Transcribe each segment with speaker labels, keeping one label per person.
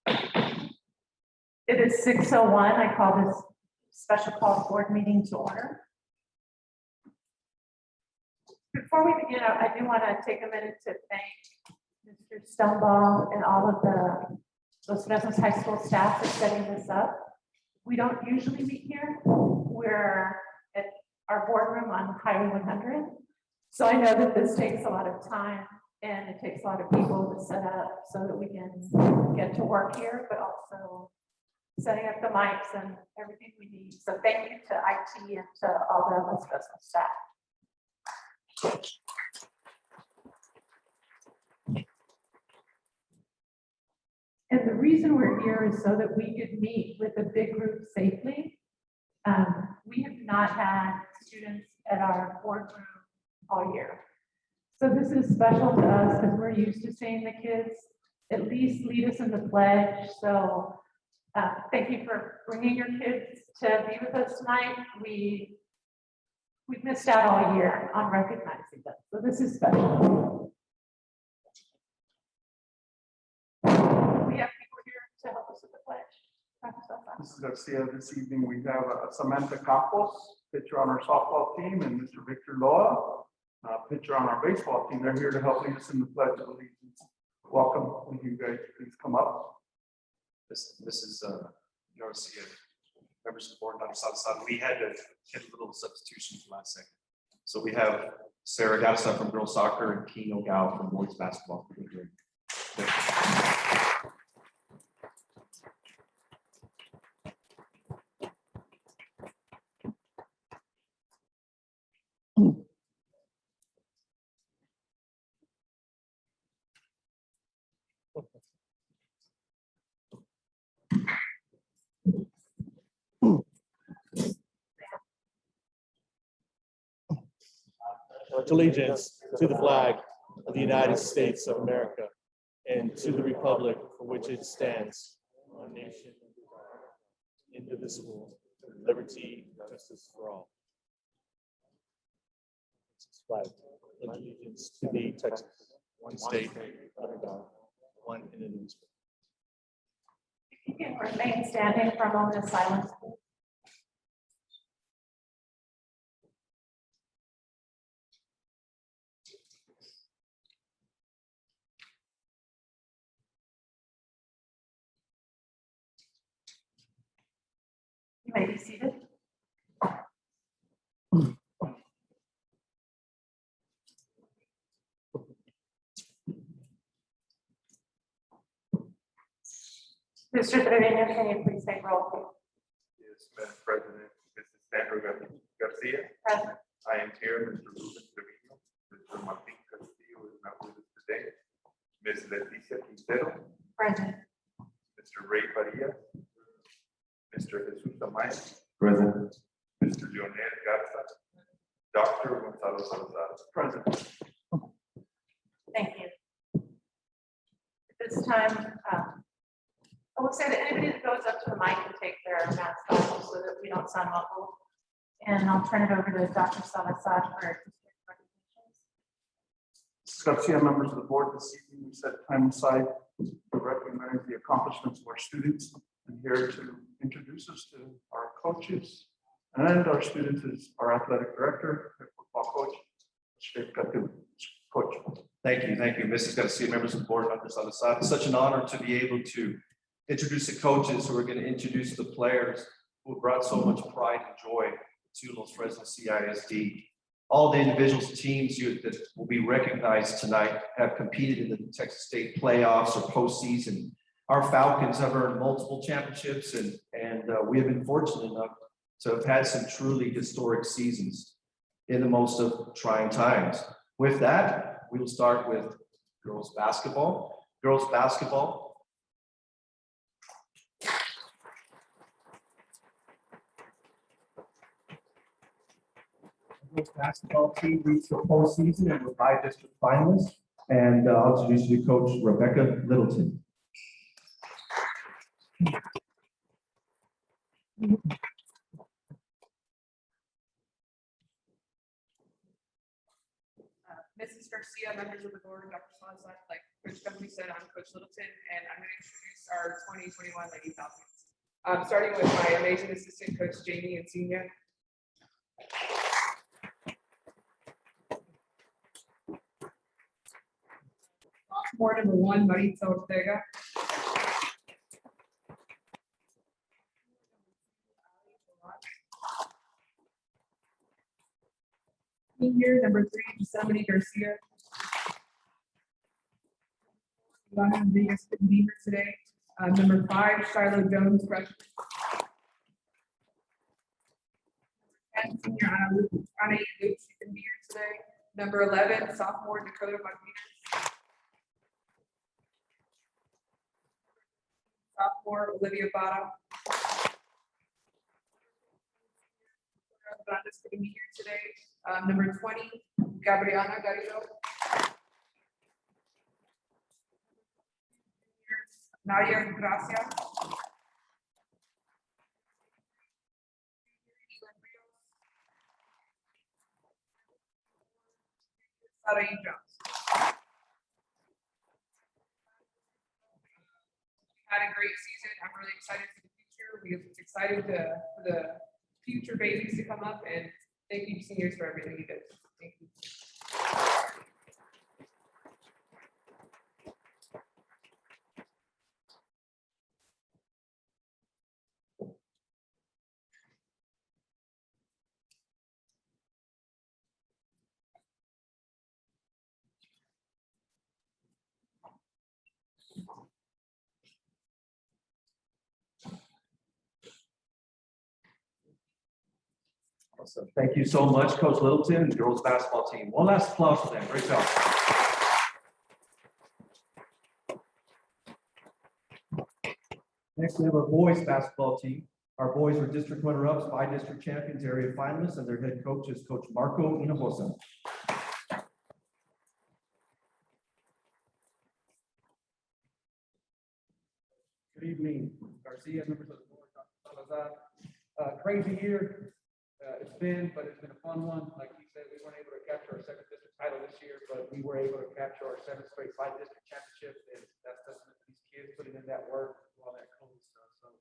Speaker 1: It is 6:01. I call this special call board meeting to order. Before we begin, I do want to take a minute to thank Mr. Stoneball and all of the Los Fresnos High School staff for setting this up. We don't usually meet here. We're at our boardroom on Highway 100. So I know that this takes a lot of time and it takes a lot of people to set up so that we can get to work here, but also setting up the mics and everything we need. So thank you to IT and to all the Los Fresnos staff. And the reason we're here is so that we could meet with a big group safely. We have not had students at our boardroom all year. So this is special to us because we're used to seeing the kids at least lead us in the pledge. So thank you for bringing your kids to be with us tonight. We've missed out all year on recognizing them. So this is special. We have people here to help us with the pledge.
Speaker 2: Mrs. Garcia, this evening we have Samantha Campos, pitcher on our softball team, and Mr. Victor Loa, pitcher on our baseball team. They're here to help lead us in the Pledge of Allegiance. Welcome. Will you guys please come up?
Speaker 3: Mrs. Garcia, members of the board, Dr. Salazar, we had to get a little substitution last second. So we have Sarah Gassa from girls soccer and Keno Gao from boys basketball.
Speaker 4: Pledge allegiance to the flag of the United States of America and to the republic for which it stands, one nation, indivisible, with liberty and justice for all. Flag. Pledge allegiance to the Texas, one state, under God, one indivisible.
Speaker 1: If you can remain standing for a moment of silence. You may be seated. Mr. Trevino, can you please take roll?
Speaker 5: Yes, Madam President, Mrs. Sandra Garcia.
Speaker 1: Present.
Speaker 5: I am here, Mr. Ruben Trevino. Mr. Martin Castillo is not with us today. Ms. Leticia Quintero,
Speaker 1: Present.
Speaker 5: Mr. Ray Faria, Mr. Jesus Amaya,
Speaker 3: Present.
Speaker 5: Mr. Leonel Garza, Dr. Gonzalo Salazar.
Speaker 2: Present.
Speaker 1: Thank you. At this time, I will say that anybody that goes up to the mic can take their mask off so that we don't sound muffled. And I'll turn it over to Dr. Salazar for district recognitions.
Speaker 2: Mrs. Garcia, members of the board, this evening we set time aside to recognize the accomplishments of our students, and here to introduce us to our coaches and our students is our athletic director, head football coach, Coach.
Speaker 3: Thank you, Mrs. Garcia, members of the board, Dr. Salazar. It's such an honor to be able to introduce the coaches who are going to introduce the players who brought so much pride and joy to Los Fresnos CISD. All the individuals and teams that will be recognized tonight have competed in the Texas State playoffs or postseason. Our Falcons have earned multiple championships, and we have been fortunate enough to have had some truly historic seasons in the most of trying times. With that, we will start with girls basketball. Girls basketball.
Speaker 6: Girls basketball team reached the postseason and were by district finalists. And I'll introduce you to Coach Rebecca Littleton.
Speaker 7: Mrs. Garcia, members of the board, Dr. Salazar, like Coach Duffy said, I'm Coach Littleton, and I'm going to introduce our 2021 Lady Falcons. Starting with my amazing assistant, Coach Jamie and Senior. Sophomore number 1, Maritza Ortega. Senior number 3, Yosemite Garcia. Ilana Rodriguez couldn't be here today. Number 5, Shiloh Jones, freshman. And senior Anna Luke, she couldn't be here today. Number 11, sophomore Dakota Martinez. Sophomore Olivia Bottom. Hernandez couldn't be here today. Number 20, Gabriana Garrido. Nadia Gracia. Sarai Jones. Had a great season. I'm really excited for the future. We're excited for the future babies to come up, and thank you seniors for everything you did. Thank you.
Speaker 6: Awesome. Thank you so much, Coach Littleton, and girls basketball team. One last applause for them. Great job. Next, we have our boys basketball team. Our boys were district runner-ups, by district champions, area finalists, and their head coach is Coach Marco Hinojosa. Good evening, Garcia, members of the board, Dr. Salazar. Crazy year. It's been a fun one. Like he said, we weren't able to capture our 7th district title this year, but we were able to capture our 7th straight by district championship. And that's testament to these kids putting in that work, all that cool stuff. So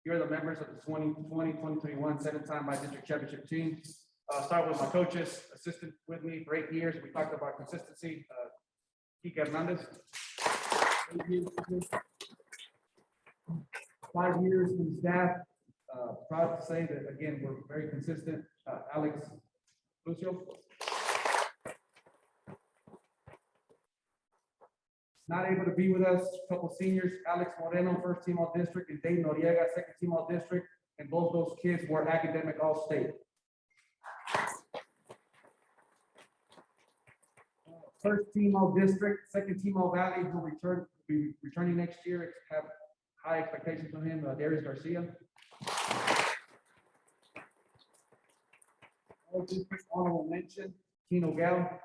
Speaker 6: here are the members of the 2020-2021 7th-time by district championship team. Start with my coaches, assistant with me for 8 years. We talked about consistency. Kike Hernandez. 5 years in staff. Proud to say that, again, we're very consistent. Alex Lucio. Not able to be with us, a couple seniors, Alex Moreno, first team all district, and Dave Noriega, second team all district, and both those kids were academic all state. First team all district, second team all valley, who will be returning next year. Have high expectations on him, Darius Garcia. All district honorable mention, Tino Gal.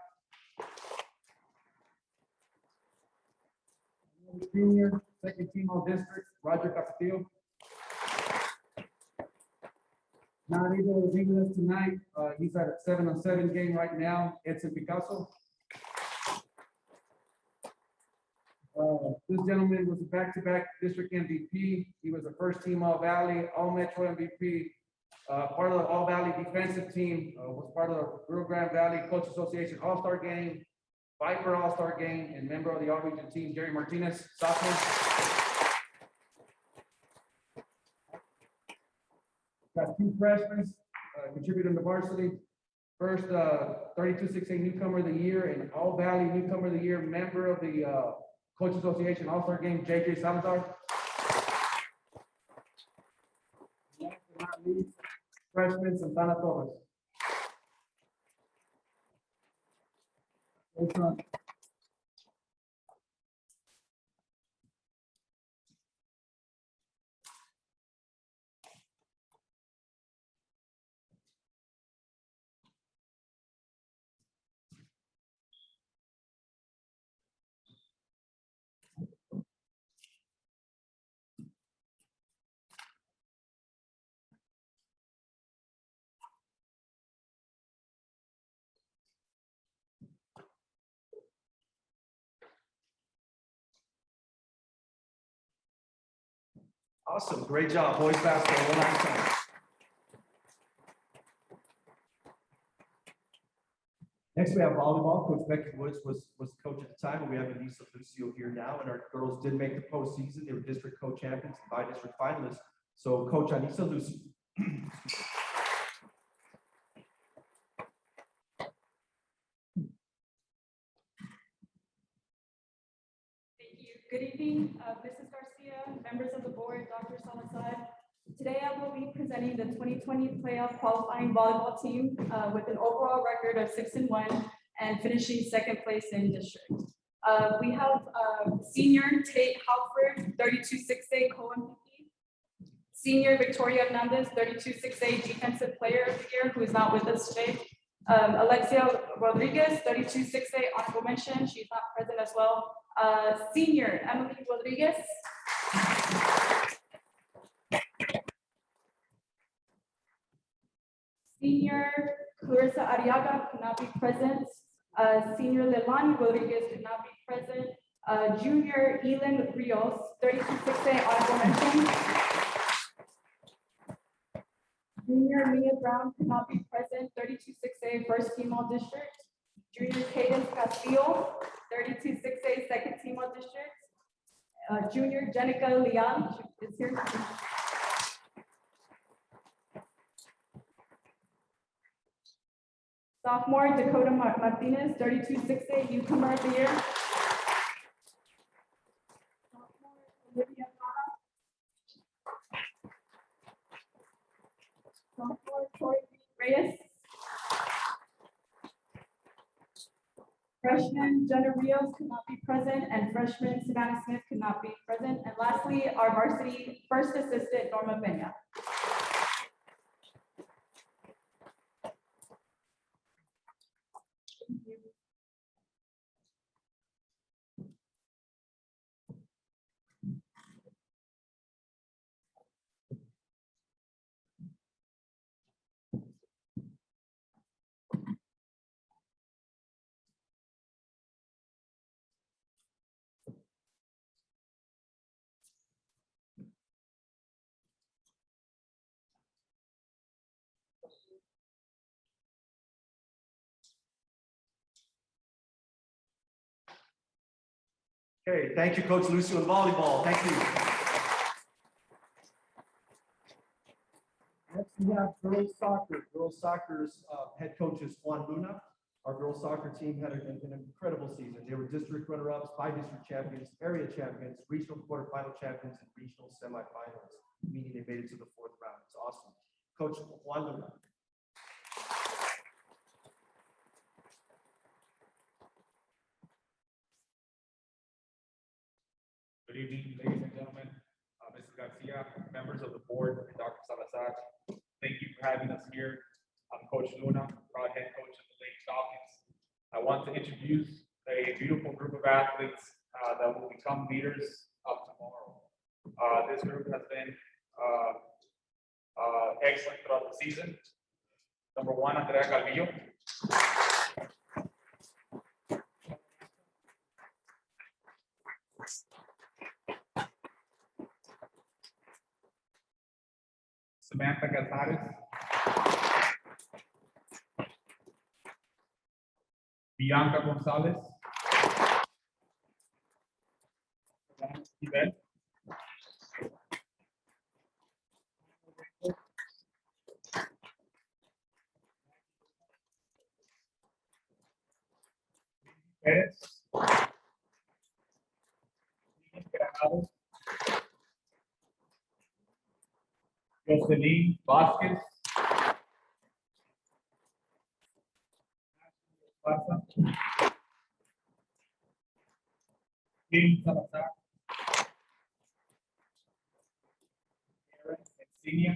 Speaker 6: Junior, second team all district, Roger Castillo. Not able to be with us tonight. He's at a 7-on-7 game right now. Edson Picasso. This gentleman was a back-to-back district MVP. He was a first team All Valley, All Metro MVP. Part of the All Valley defensive team, was part of the Rio Grande Valley Coach Association All-Star Game, Viper All-Star Game, and member of the All-Region team, Jerry Martinez, sophomore. Got 2 freshmen contributing to varsity. First, 32-6A newcomer of the year and All Valley newcomer of the year, member of the Coach Association All-Star Game, JJ Salazar. Last but not least, freshman Santana Torres.
Speaker 3: Awesome, great job, boys basketball, one last time. Next, we have volleyball. Coach Becky Woods was coach at the time, and we have Anissa Lucio here now, and our girls did make the postseason. They were district co-champions, by-district finalists. So Coach Anissa Lucio.
Speaker 8: Thank you. Good evening, Mrs. Garcia, members of the board, Dr. Salazar. Today I will be presenting the 2020 playoff qualifying volleyball team with an overall record of 6-1 and finishing second place in district. We have senior Tate Halford, 32-6A co-MVP. Senior Victoria Hernandez, 32-6A defensive player of the year, who is not with us today. Alexia Rodriguez, 32-6A honorable mention. She's not present as well. Senior Emily Rodriguez. Senior Clarissa Ariaga could not be present. Senior Leilani Rodriguez could not be present. Junior Elin Rios, 32-6A honorable mention. Junior Mia Brown could not be present, 32-6A first team all district. Junior Cadence Castillo, 32-6A second team all district. Junior Jenica Leon is here. Sophomore Dakota Martinez, 32-6A newcomer of the year. Sophomore Olivia Mata. Sophomore Troy Reyes. Freshman Jenna Rios could not be present, and freshman Savannah Smith could not be present. And lastly, our varsity first assistant Norma Peña. Thank you.
Speaker 3: Okay, thank you, Coach Lucio in volleyball. Thank you. Next, we have girls soccer. Girls soccer's head coach is Juan Luna. Our girls soccer team had an incredible season. They were district runner-ups, by-district champions, area champions, regional quarterfinal champions, and regional semifinals, meaning they made it to the fourth round. It's awesome. Coach Juan Luna.
Speaker 6: Good evening, ladies and gentlemen, Mrs. Garcia, members of the board, and Dr. Salazar. Thank you for having us here. I'm Coach Luna, proud head coach of the Lady Falcons. I want to introduce a beautiful group of athletes that will become leaders of tomorrow. This group has been excellent throughout the season. Number one, Andrea Calvillo. Samantha Cazares. Bianca Gonzalez. Yvette. Perez. Jocelyn Vasquez. Kim Salazar. Aaron Encinia.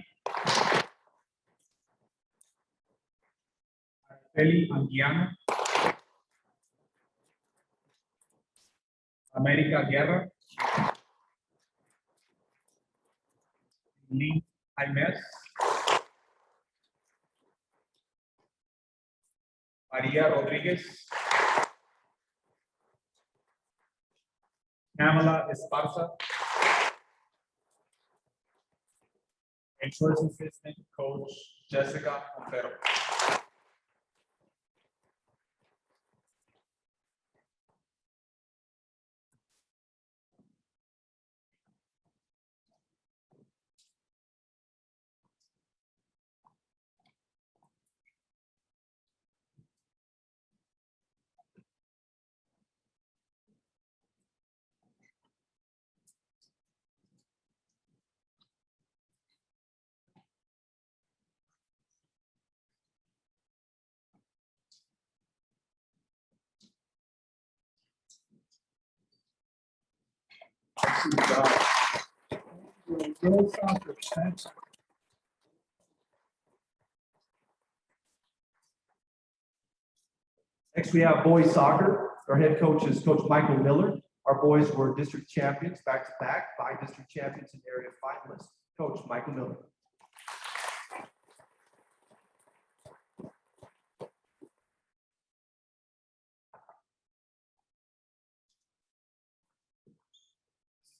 Speaker 6: Araceli Anguiano. América Guerra. Lynn Jaimes. María Rodríguez. Pamela Esparza. and first assistant coach Jessica Montero.
Speaker 2: Girls soccer, thanks.
Speaker 3: Next, we have boys soccer. Our head coach is Coach Michael Miller. Our boys were district champions back to back, 5 district champions and area finalists. Coach Michael Miller.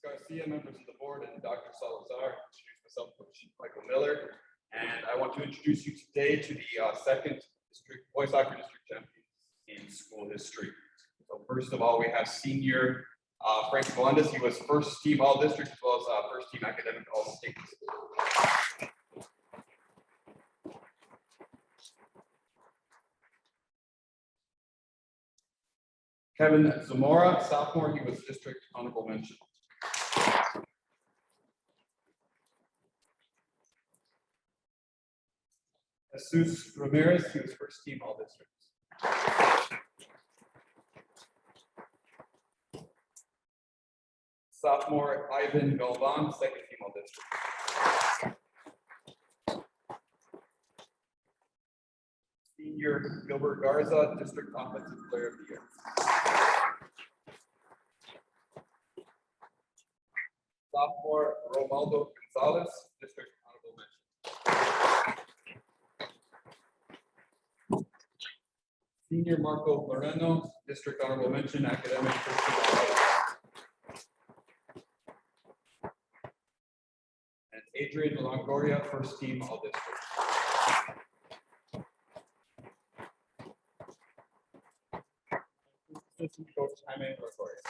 Speaker 6: Garcia, members of the board, and Dr. Salazar. Introduce myself, Coach Michael Miller, and I want to introduce you today to the second district boys soccer district champions in school history. So first of all, we have senior Frank Melendez. He was first team all district as well as first team academic all state. Kevin Zamora, sophomore, he was district honorable mention. Jesus Ramirez, he was first team all districts. Sophomore Ivan Galvan, second team all district. Senior Gilbert Garza, district offensive player of the year. Sophomore Romaldo Gonzalez, district honorable mention. Senior Marco Loreno, district honorable mention, academic first team all. And Adrian Longoria, first team all district. Assistant coach Jaime Longoria.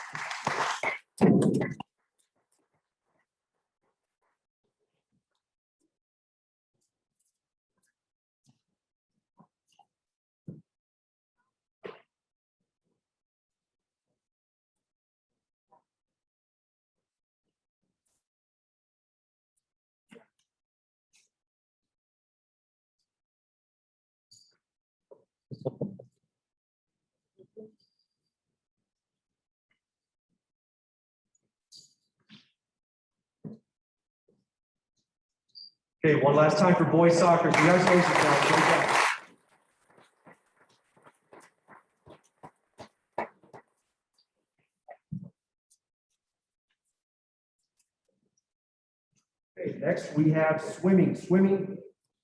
Speaker 3: Okay, one last time for boys soccer. Congratulations, guys. Great job. Okay, next we have swimming. Swimming,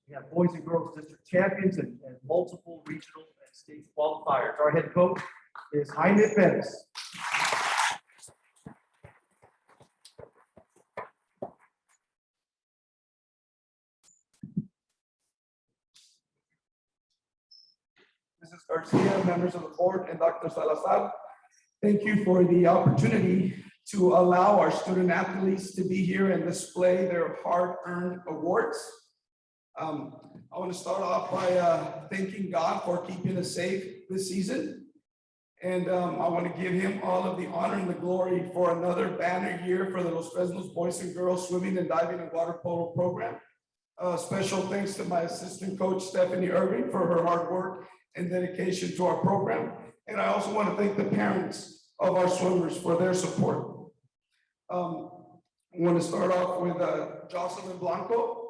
Speaker 3: we have boys and girls district champions and multiple regional and state qualifiers. Our head coach is Jaime Perez.
Speaker 2: Mrs. Garcia, members of the board, and Dr. Salazar, thank you for the opportunity to allow our student athletes to be here and display their hard-earned awards. I want to start off by thanking God for keeping us safe this season. And I want to give him all of the honor and the glory for another banner year for the Los Fresnos Boys and Girls Swimming and Diving and Water Polo program. Special thanks to my assistant coach, Stephanie Irving, for her hard work and dedication to our program. And I also want to thank the parents of our swimmers for their support. I want to start off with Jocelyn Blanco.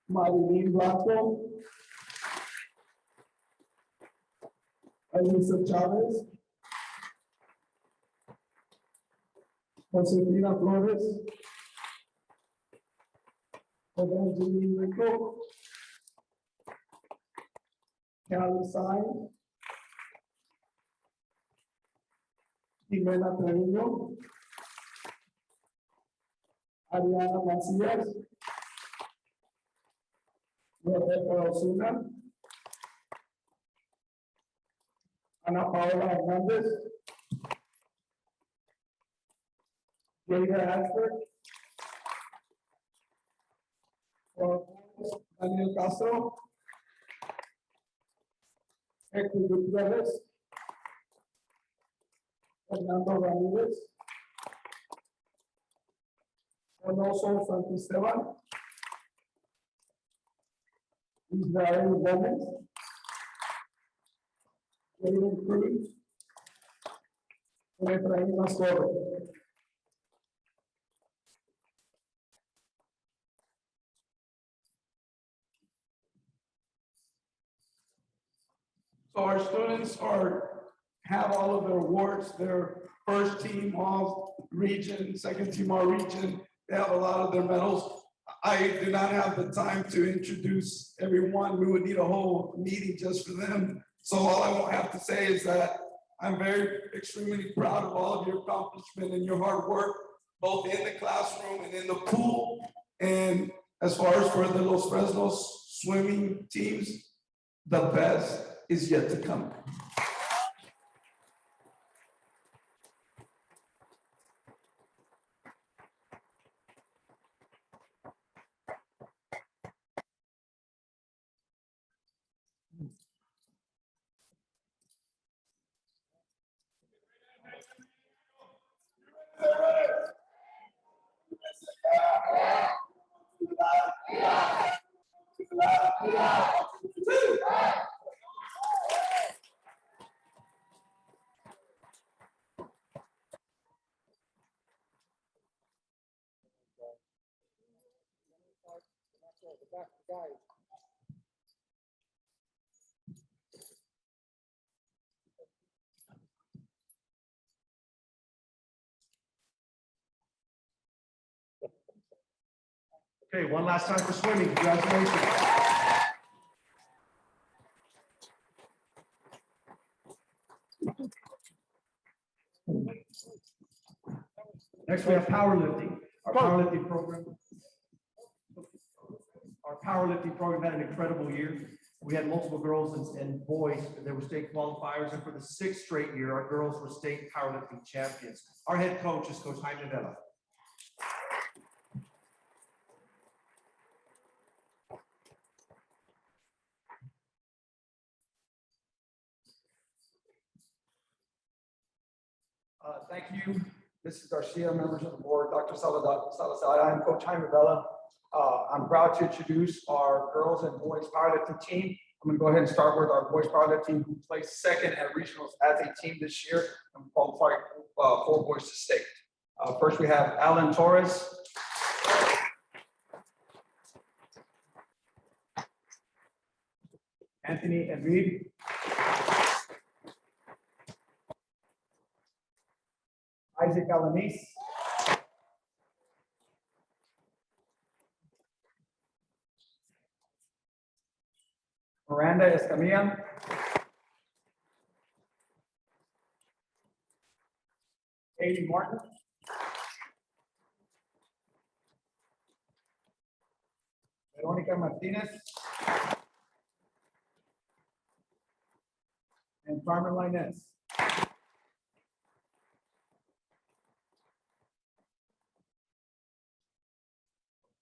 Speaker 2: Marilyn Blanco. Elisa Chavez. Josefina Flores. Evangeline Rico. Callie Sign.
Speaker 9: Jimena Treviño, Ariana Macías, Roberto Osuna, Ana Paola Hernández, Jada Ashford, Daniel Castro, Héctor Gutiérrez, Fernando Ramírez, Alonso Santisteban, Israel Gómez, David Cruz, and Efraín Mascoro. So our students have all of their awards, their first team all region, second team all region. They have a lot of their medals. I do not have the time to introduce everyone. We would need a whole meeting just for them. So all I will have to say is that I'm extremely proud of all of your accomplishment and your hard work, both in the classroom and in the pool. And as far as for the Los Fresnos swimming teams, the best is yet to come.
Speaker 3: Okay, one last time for swimming. Congratulations. Next, we have powerlifting. Our powerlifting program had an incredible year. We had multiple girls and boys that were state qualifiers, and for the 6th straight year, our girls were state powerlifting champions. Our head coach is Coach Jaime Vela.
Speaker 6: Thank you, Mrs. Garcia, members of the board, Dr. Salazar. I'm Coach Jaime Vela. I'm proud to introduce our girls and boys powerlifting team. I'm going to go ahead and start with our boys powerlifting who placed second at regionals as a team this year and qualified 4 boys to state. First, we have Alan Torres. Anthony Enrique. Isaac Alanis. Miranda Escamilla. Katie Martin. Veronica Martinez. And Carmen Linez.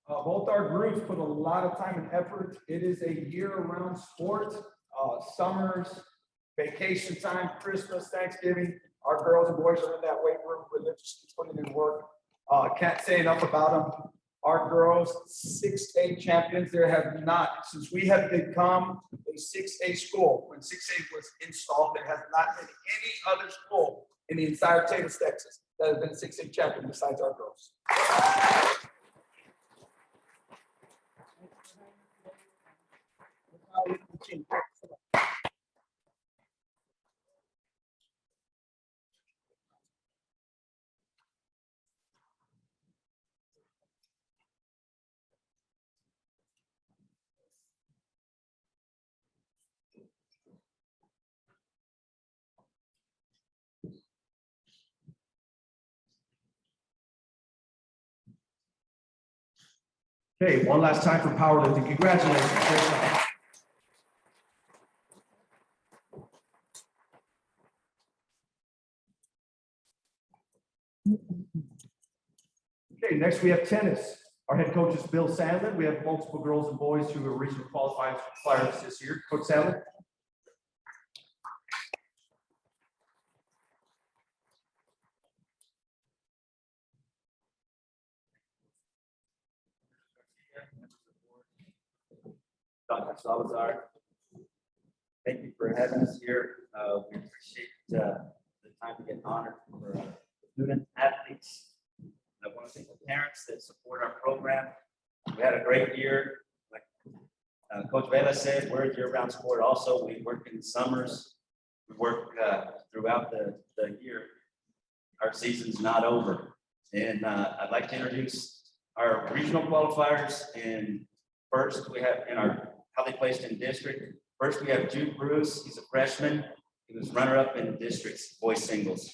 Speaker 6: Both our groups put a lot of time and effort. It is a year-round sport. Summers, vacation time, Christmas, Thanksgiving. Our girls and boys are in that weight room religiously putting in work. Can't say enough about them. Our girls, 6A champions. There have not, since we have become a 6A school, when 6A was installed, there has not been any other school in the entire state of Texas that has been 6A champion besides our girls.
Speaker 3: Okay, one last time for powerlifting. Congratulations. Great job. Okay, next we have tennis. Our head coach is Bill Sandlin. We have multiple girls and boys who are regional qualifiers this year. Coach Sandlin.
Speaker 10: Dr. Salazar, thank you for having us here. We appreciate the time to get honored for student athletes. I want to thank the parents that support our program. We had a great year. Like Coach Vela said, we're a year-round sport also. We work in the summers. We work throughout the year. Our season's not over. And I'd like to introduce our regional qualifiers. And first, we have in our how they placed in district. First, we have Jude Bruce. He's a freshman. He was runner-up in districts boys singles.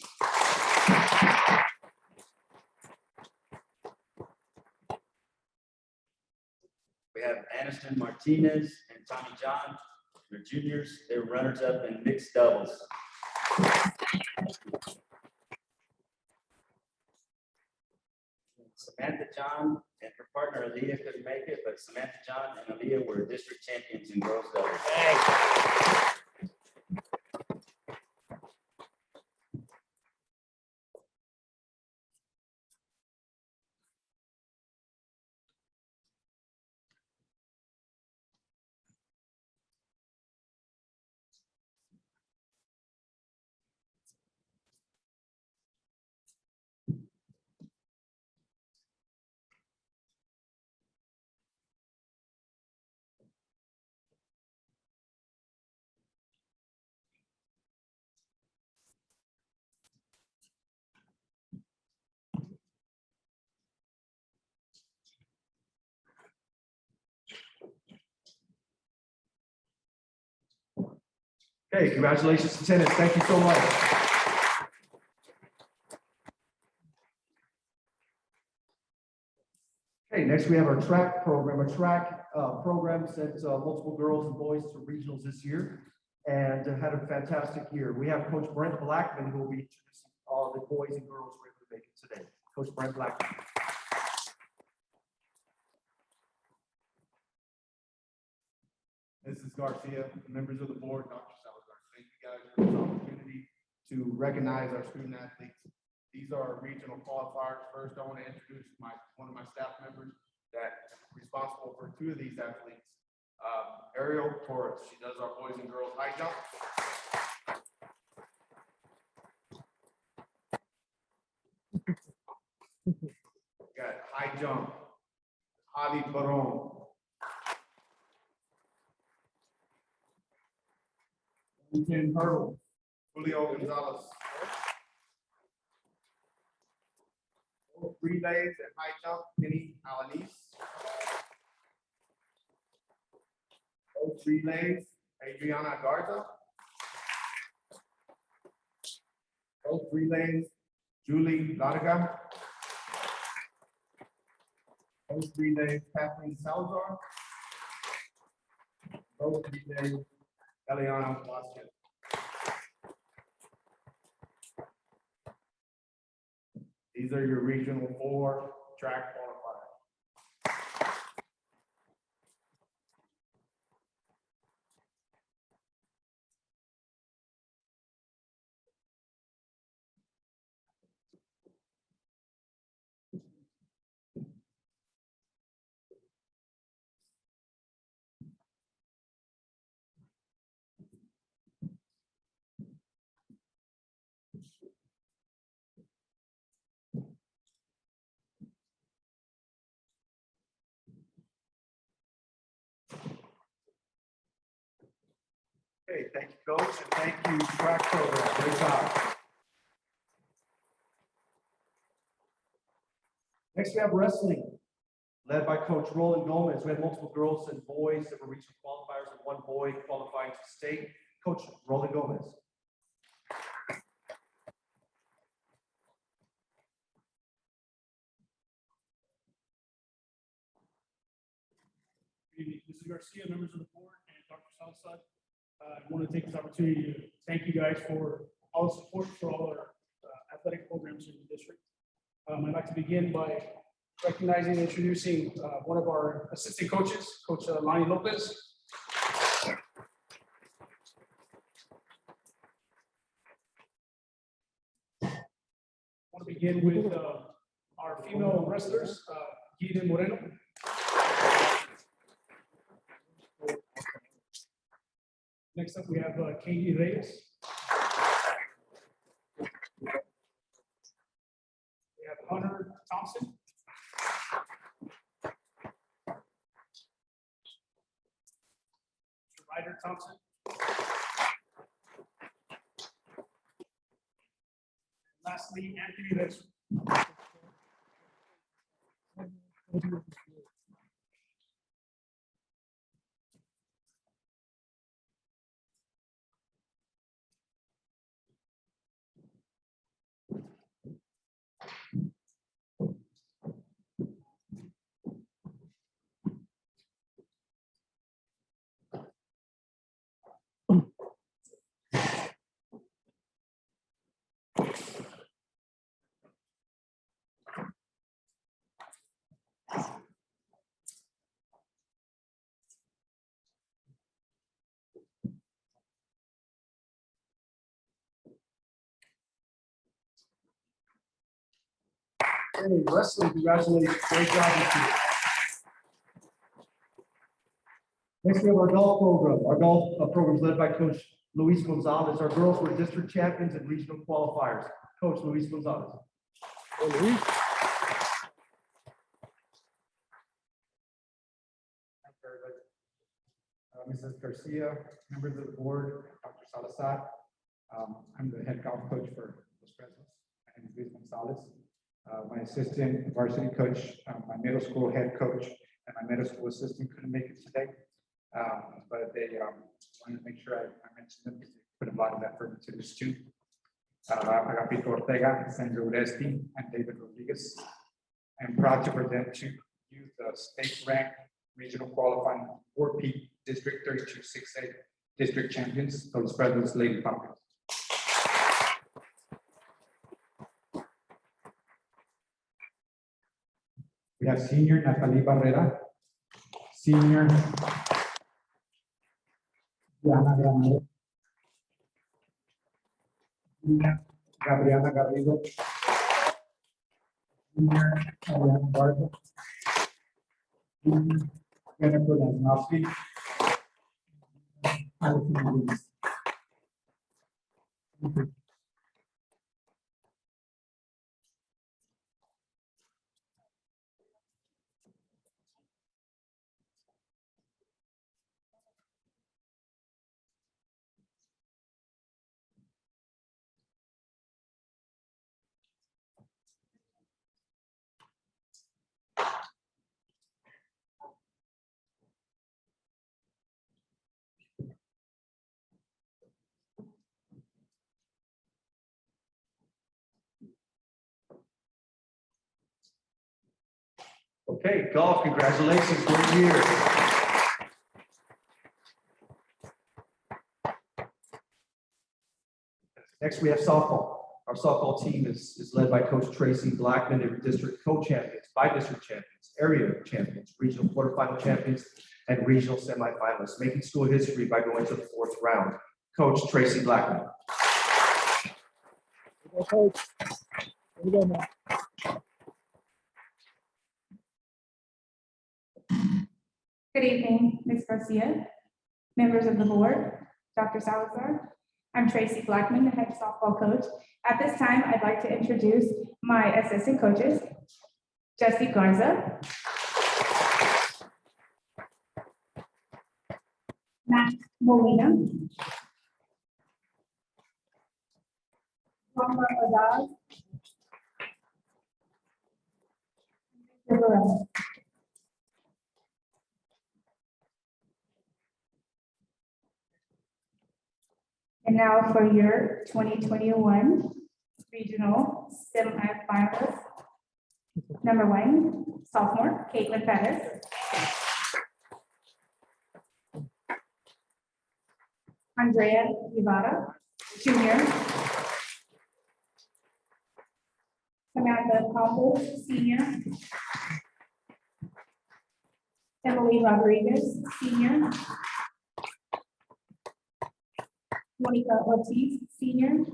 Speaker 10: We have Aniston Martinez and Tommy John. They're juniors. They were runners-up in mixed doubles. Samantha John and her partner Aaliyah couldn't make it, but Samantha John and Aaliyah were district champions in girls doubles.
Speaker 3: Okay, congratulations to tennis. Thank you so much. Okay, next we have our track program. Our track program sent multiple girls and boys to regionals this year and had a fantastic year. We have Coach Brent Blackman who will be introducing all the boys and girls who are able to make it today. Coach Brent Blackman.
Speaker 11: Mrs. Garcia, members of the board, Dr. Salazar, thank you guys for this opportunity to recognize our student athletes. These are our regional qualifiers. First, I want to introduce one of my staff members that's responsible for two of these athletes. Ariel Torres, she does our boys and girls high jump. Got high jump, Javi Barón. Ten hurdle, Julio Gonzalez. Relays and high jump, Penny Alanis. Both relays, Adriana Garza. Both relays, Julie Larga. Both relays, Kathleen Salazar. Both relays, Eliana Vasquez. These are your regional 4 track qualifiers.
Speaker 3: Okay, thank you, Coach, and thank you, track program. Great job. Next, we have wrestling, led by Coach Roland Gomez. We have multiple girls and boys that were regional qualifiers and one boy qualifying to state. Coach Roland Gomez.
Speaker 12: evening, Mrs. Garcia, members of the board, and Dr. Salazar. I want to take this opportunity to thank you guys for all the support for all our athletic programs in the district. I'd like to begin by recognizing and introducing one of our assistant coaches, Coach Lonnie Lopez. I want to begin with our female wrestlers, Gina Moreno. Next up, we have Katie Reyes. We have Hunter Thompson. Ryder Thompson. Lastly, Anthony Reyes. Hey, Wesley, congratulations. Great job this year. Next, we have our golf program. Our golf program is led by Coach Luis Gonzalez. Our girls were district champions and regional qualifiers. Coach Luis Gonzalez.
Speaker 6: Mrs. Garcia, members of the board, Dr. Salazar. I'm the head golf coach for Los Fresnos. My name is Luis Gonzalez. My assistant varsity coach, my middle school head coach, and my middle school assistant couldn't make it today. But they wanted to make sure I mentioned them because they put a lot of effort into this too. Agapito Ortega, Sandra Uresti, and David Rodriguez. I'm proud to present to you the state-ranked regional qualifying 4P District 32-6A district champions, Los Fresnos Lady Falcons. We have senior Natalie Barrera, senior Diana Granado, junior Gabriela Garrido, junior Ariana Barba, junior Jennifer Lasnowski, Alison Williams. Thank you.
Speaker 3: Okay, golf, congratulations, great year. Next, we have softball. Our softball team is led by Coach Tracy Blackman. They were district co-champions, bi-district champions, area champions, regional quarterfinal champions, and regional semifinalists, making school history by going to the 4th round. Coach Tracy Blackman.
Speaker 13: Good evening, Ms. Garcia, members of the board, Dr. Salazar. I'm Tracy Blackman, the head softball coach. At this time, I'd like to introduce my assistant coaches, Jesse Garza, Matt Molina, Juan Adaz, Rivera. And now for your 2021 regional semifinalists. Number 1, sophomore, Caitlin Pettis. Andrea Guevara, Junior. Samantha Campos, Senior. Emily Rodriguez, Senior. Monica Ortiz, Senior.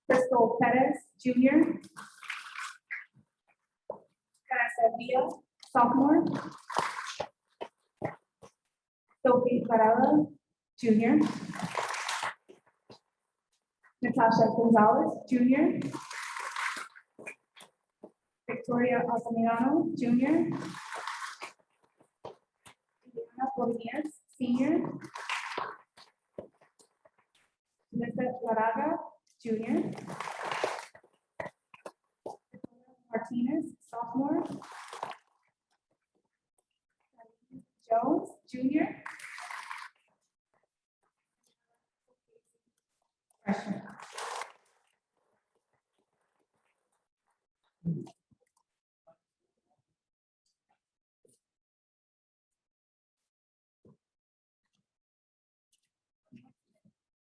Speaker 13: Crystal Perez, Junior. Vanessa Villa, Sophomore. Sophie Varela, Junior. Natasha Gonzalez, Junior. Victoria Altamirano, Junior. Diana Bolinas, Senior. Melissa Laraga, Junior. Martinez, Sophomore. Jones, Junior. Freshman.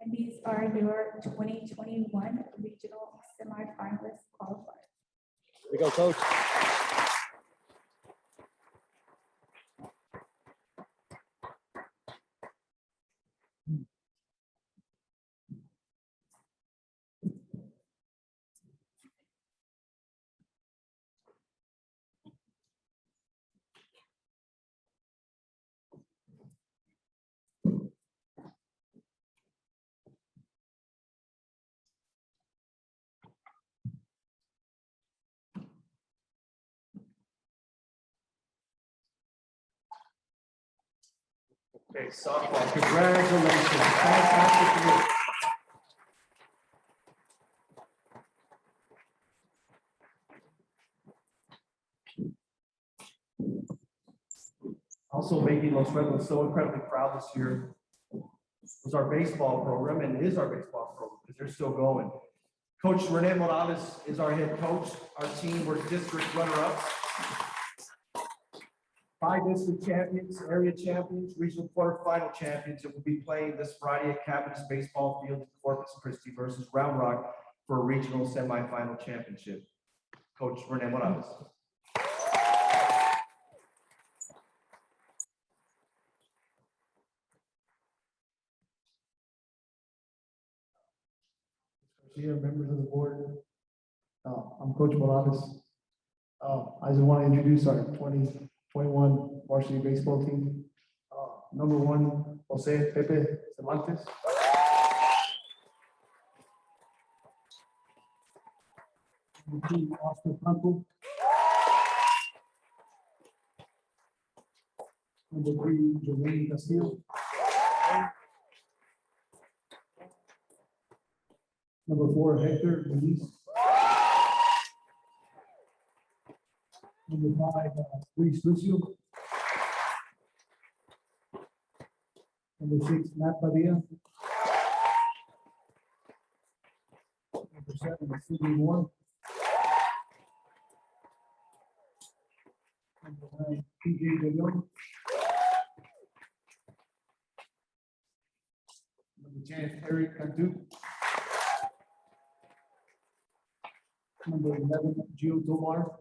Speaker 13: And these are your 2021 regional semifinalist qualifiers.
Speaker 4: Here we go, coach.
Speaker 3: Okay, softball, congratulations, fantastic work. Also making Los Rebels so incredibly proud this year was our baseball program, and is our baseball program, because they're still going. Coach Rene Morales is our head coach. Our team were district runner-ups. 5 district champions, area champions, regional quarterfinal champions, and will be playing this Friday at Cabinets Baseball Field in Corpus Christi versus Round Rock for a regional semifinal championship. Coach Rene Morales.
Speaker 14: Here, members of the board, I'm Coach Morales. I just want to introduce our 2021 varsity baseball team. Number 1, Jose Pepe Cervantes. Number 2, Oscar Franco. Number 3, Jermaine Castillo. Number 4, Hector Luis. Number 5, Luis Lucio. Number 6, Matt Padilla. Number 7, Sidney Moore. Number 9, PJ De Leon. Number 10, Eric Cantu. Number 11, Gio Tomar.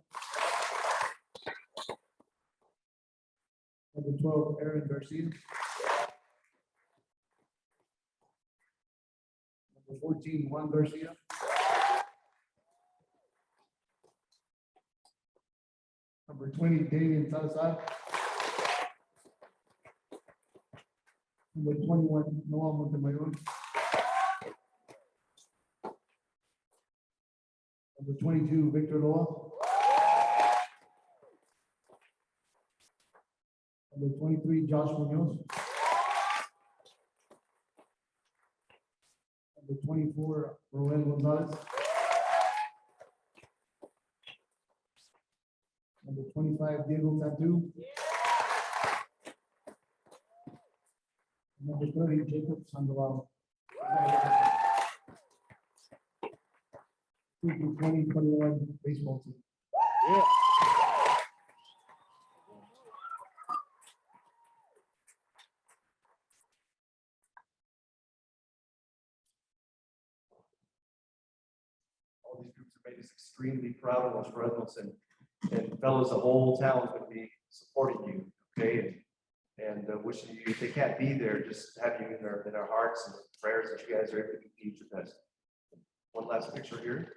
Speaker 14: Number 12, Aaron Garcia. Number 14, Juan Garcia. Number 20, Damian Salazar. Number 21, Noah Montemayor. Number 22, Victor Loa. Number 23, Josh Munoz. Number 24, Roel Gonzalez. Number 25, Diego Cantu. Number 30, Jacob Sandoval. 2021 baseball team.
Speaker 4: Yeah.
Speaker 3: extremely proud of those Fresnos and fellows, the whole town is going to be supporting you, okay? And wishing you, if they can't be there, just have you in our hearts and prayers that you guys are able to do your best. One last picture here.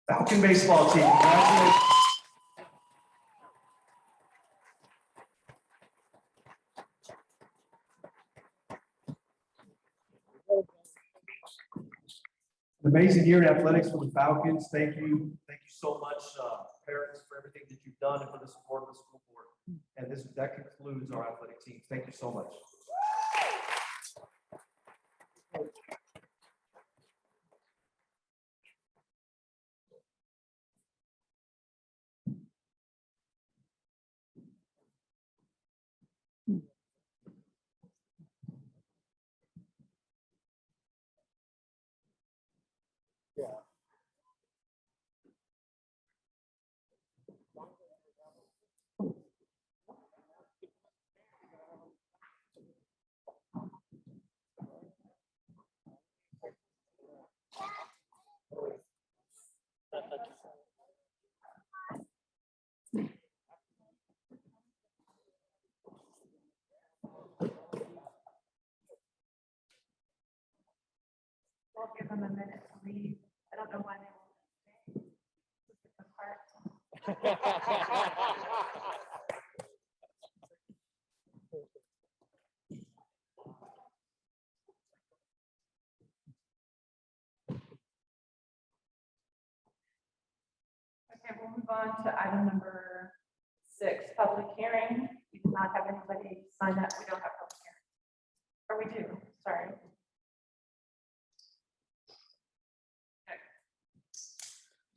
Speaker 3: Falcon baseball team. Congratulations. An amazing year in athletics for the Falcons. Thank you so much, parents, for everything that you've done and for the support of the school board. And that concludes our athletic team. Thank you so much.
Speaker 1: We'll give them a minute to leave. I don't know why they won't stay. Okay, we'll move on to item number 6, public hearing. We do not have anybody sign up. We don't have public hearing. Or we do, sorry. Okay.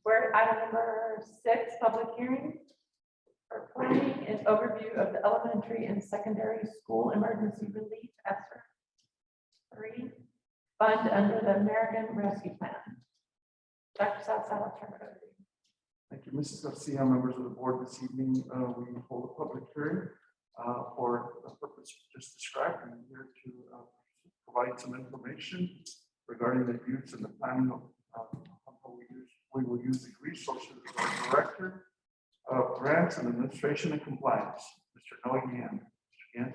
Speaker 1: We're at item number 6, public hearing. For planning is overview of the elementary and secondary school emergency relief ESSER 3 fund under the American Rescue Plan. Dr. Southside, I'll turn it over to you.
Speaker 2: Thank you, Mrs. Garcia, members of the board. This evening, we hold a public hearing for the purpose just described. I'm here to provide some information regarding the use and the planning of how we will use the resources of our Director of Grants and Administration and Compliance, Mr. Noe Yan. Mr. Yan.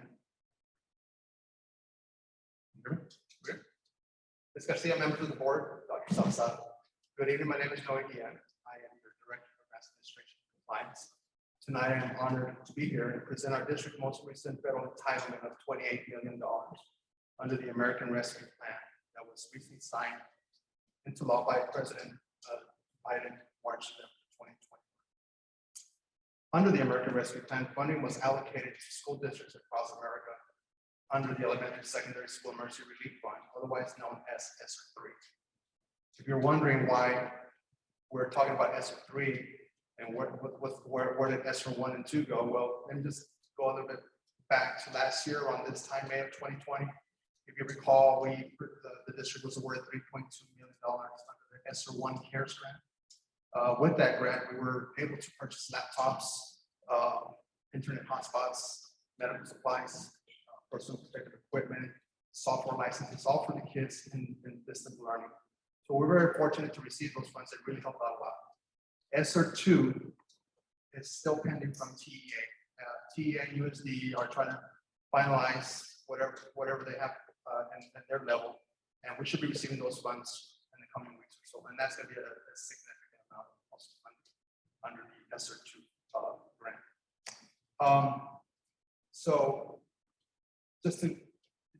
Speaker 11: Ms. Garcia, members of the board, Dr. Salazar. Good evening. My name is Noe Guillen. I am your Director of Grants Administration and Compliance. Tonight, I am honored to be here and present our district's most recent federal entitlement of $28 million under the American Rescue Plan that was recently signed into law by President Biden March 2020. Under the American Rescue Plan, funding was allocated to school districts across America under the Elementary Secondary School Emergency Relief Fund, otherwise known as ESSER 3. If you're wondering why we're talking about ESSER 3 and where did ESSER 1 and 2 go, well, let me just go a little bit back to last year around this time, May of 2020. If you recall, the district was awarded $3.2 million under the ESSER 1 CARES grant. With that grant, we were able to purchase laptops, internet hotspots, medical supplies, personal protective equipment, software licenses, all for the kids in distance learning. So we're very fortunate to receive those funds that really helped out a lot. ESSER 2 is still pending from TEA. TEA and USD are trying to finalize whatever they have at their level, and we should be receiving those funds in the coming weeks or so. And that's going to be a significant amount also under the ESSER 2 grant. So just to,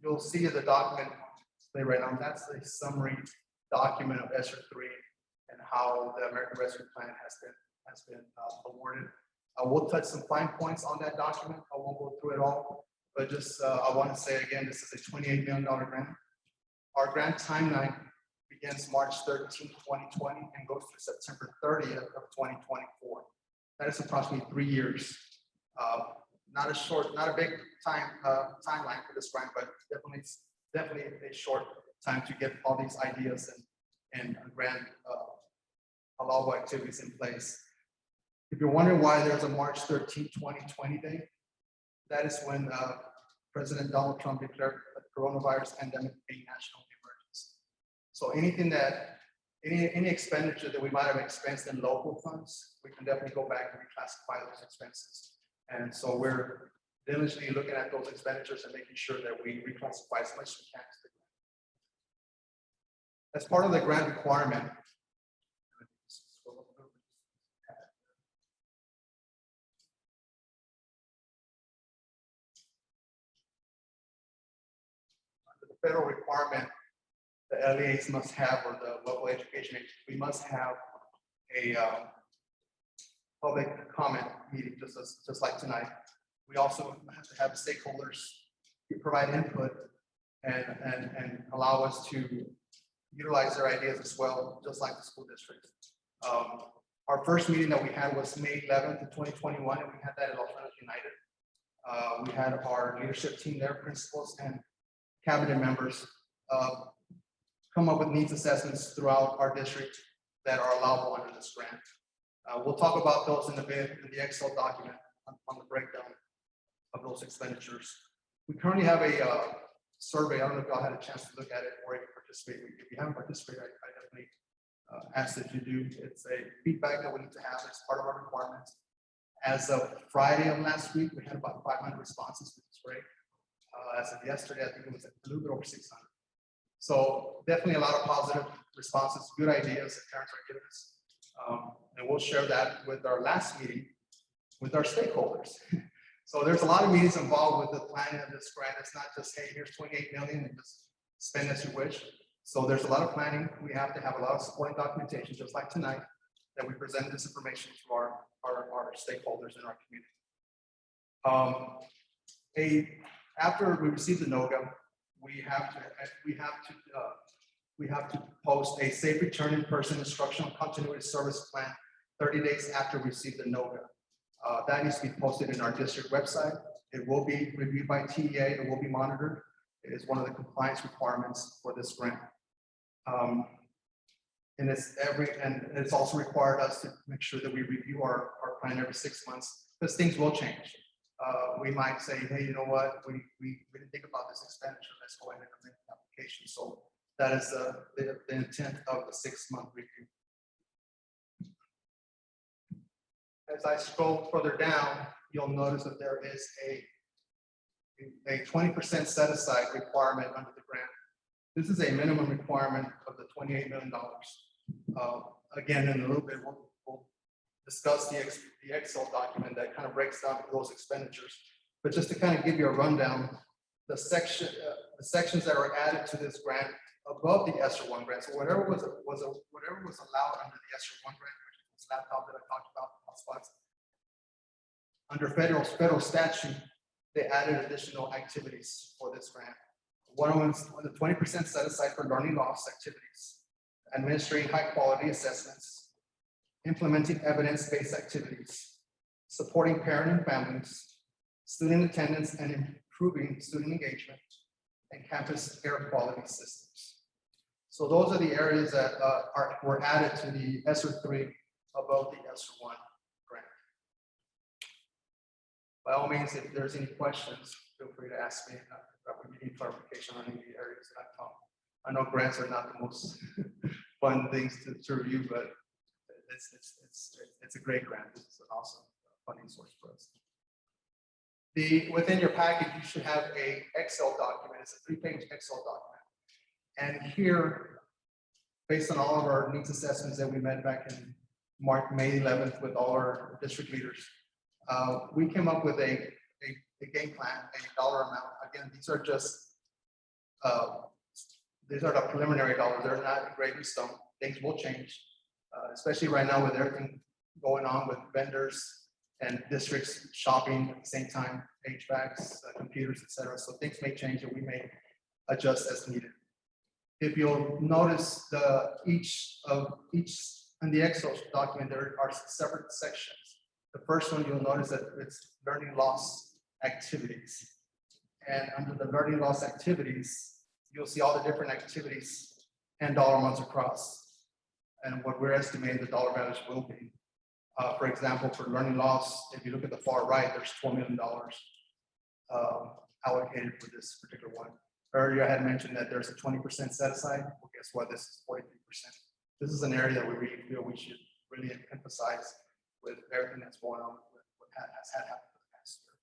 Speaker 11: you'll see the document right now, that's the summary document of ESSER 3 and how the American Rescue Plan has been awarded. We'll touch some fine points on that document. I won't go through it all, but just I want to say again, this is a $28 million grant. Our grant timeline begins March 13, 2020 and goes through September 30th of 2024. That is approximately 3 years. Not a big timeline for this grant, but definitely a short time to get all these ideas and grant allowable activities in place. If you're wondering why there's a March 13, 2020 date, that is when President Donald Trump declared the coronavirus pandemic a national emergency. So anything that, any expenditure that we might have expensed in local funds, we can definitely go back and reclassify those expenses. And so we're diligently looking at those expenditures and making sure that we reclassify as much as we can. As part of the grant requirement, the federal requirement, the LEAs must have, or the local education agency, we must have a public comment meeting, just like tonight. We also have to have stakeholders provide input and allow us to utilize their ideas as well, just like the school district. Our first meeting that we had was May 11th of 2021, and we had that at Allotment United. We had our leadership team there, principals and cabinet members, come up with needs assessments throughout our district that are allowable under this grant. We'll talk about those in a bit in the Excel document on the breakdown of those expenditures. We currently have a survey. I don't know if y'all had a chance to look at it or if you participate. If you haven't participated, I definitely ask that you do. It's a feedback that we need to have as part of our requirements. As of Friday of last week, we had about 500 responses, which is great. As of yesterday, I think it was a little bit over 600. So definitely a lot of positive responses, good ideas that parents are giving us. And we'll share that with our last meeting with our stakeholders. So there's a lot of meetings involved with the planning of this grant. It's not just, hey, here's 28 million and just spend as you wish. So there's a lot of planning. We have to have a lot of supporting documentation, just like tonight, that we present this information to our stakeholders in our community. After we receive the NOGA, we have to post a safe return in person instructional continuity service plan 30 days after we receive the NOGA. That needs to be posted in our district website. It will be reviewed by TEA. It will be monitored. It is one of the compliance requirements for this grant. And it's also required us to make sure that we review our plan every 6 months, because things will change. We might say, hey, you know what, we didn't think about this expenditure. Let's go ahead and make an application. So that is the intent of the 6-month review. As I scroll further down, you'll notice that there is a 20% set aside requirement under the grant. This is a minimum requirement of the $28 million. Again, in a little bit, we'll discuss the Excel document that kind of breaks down those expenditures. But just to kind of give you a rundown, the sections that are added to this grant above the ESSER 1 grant. So whatever was allowed under the ESSER 1 grant, which is this laptop that I talked about, hotspots, under federal statute, they added additional activities for this grant. One of them is the 20% set aside for learning loss activities, administering high quality assessments, implementing evidence-based activities, supporting parent and families, student attendance and improving student engagement, and campus air quality systems. So those are the areas that were added to the ESSER 3 above the ESSER 1 grant. By all means, if there's any questions, feel free to ask me. If we need clarification on any of the areas that I've talked. I know grants are not the most fun things to review, but it's a great grant. It's an awesome funding source for us. Within your package, you should have a Excel document. It's a 3-page Excel document. And here, based on all of our needs assessments that we met back in May 11th with all our district leaders, we came up with a game plan, a dollar amount. Again, these are just these are the preliminary dollars. They're not engraved in stone. Things will change, especially right now with everything going on with vendors and districts shopping at the same time, HVACs, computers, etc. So things may change and we may adjust as needed. If you'll notice, each in the Excel document, there are separate sections. The first one, you'll notice that it's learning loss activities. And under the learning loss activities, you'll see all the different activities and dollar amounts across and what we're estimating the dollar values will be. For example, for learning loss, if you look at the far right, there's $12 million allocated for this particular one. Earlier, I had mentioned that there's a 20% set aside. Well, guess what? This is 43%. This is an area that we really feel we should really emphasize with everything that's going on with what has had happened for the past year.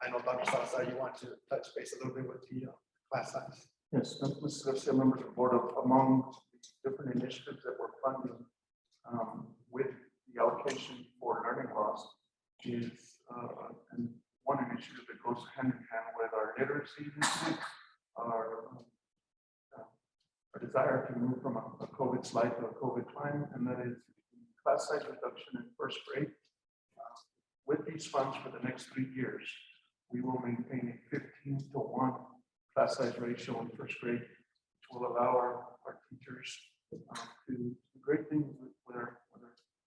Speaker 11: I know Dr. Salazar, you want to touch base a little bit with the class size.
Speaker 2: Yes, Mr. Garcia, members of the board, among the different initiatives that we're funding with the allocation for learning loss is and one initiative that goes hand in hand with our literacy initiative, our desire to move from a COVID slide to a COVID climb, and that is class size reduction in first grade. With these funds for the next 3 years, we will maintain a 15-to-1 class size ratio in first grade, which will allow our teachers to do great things with our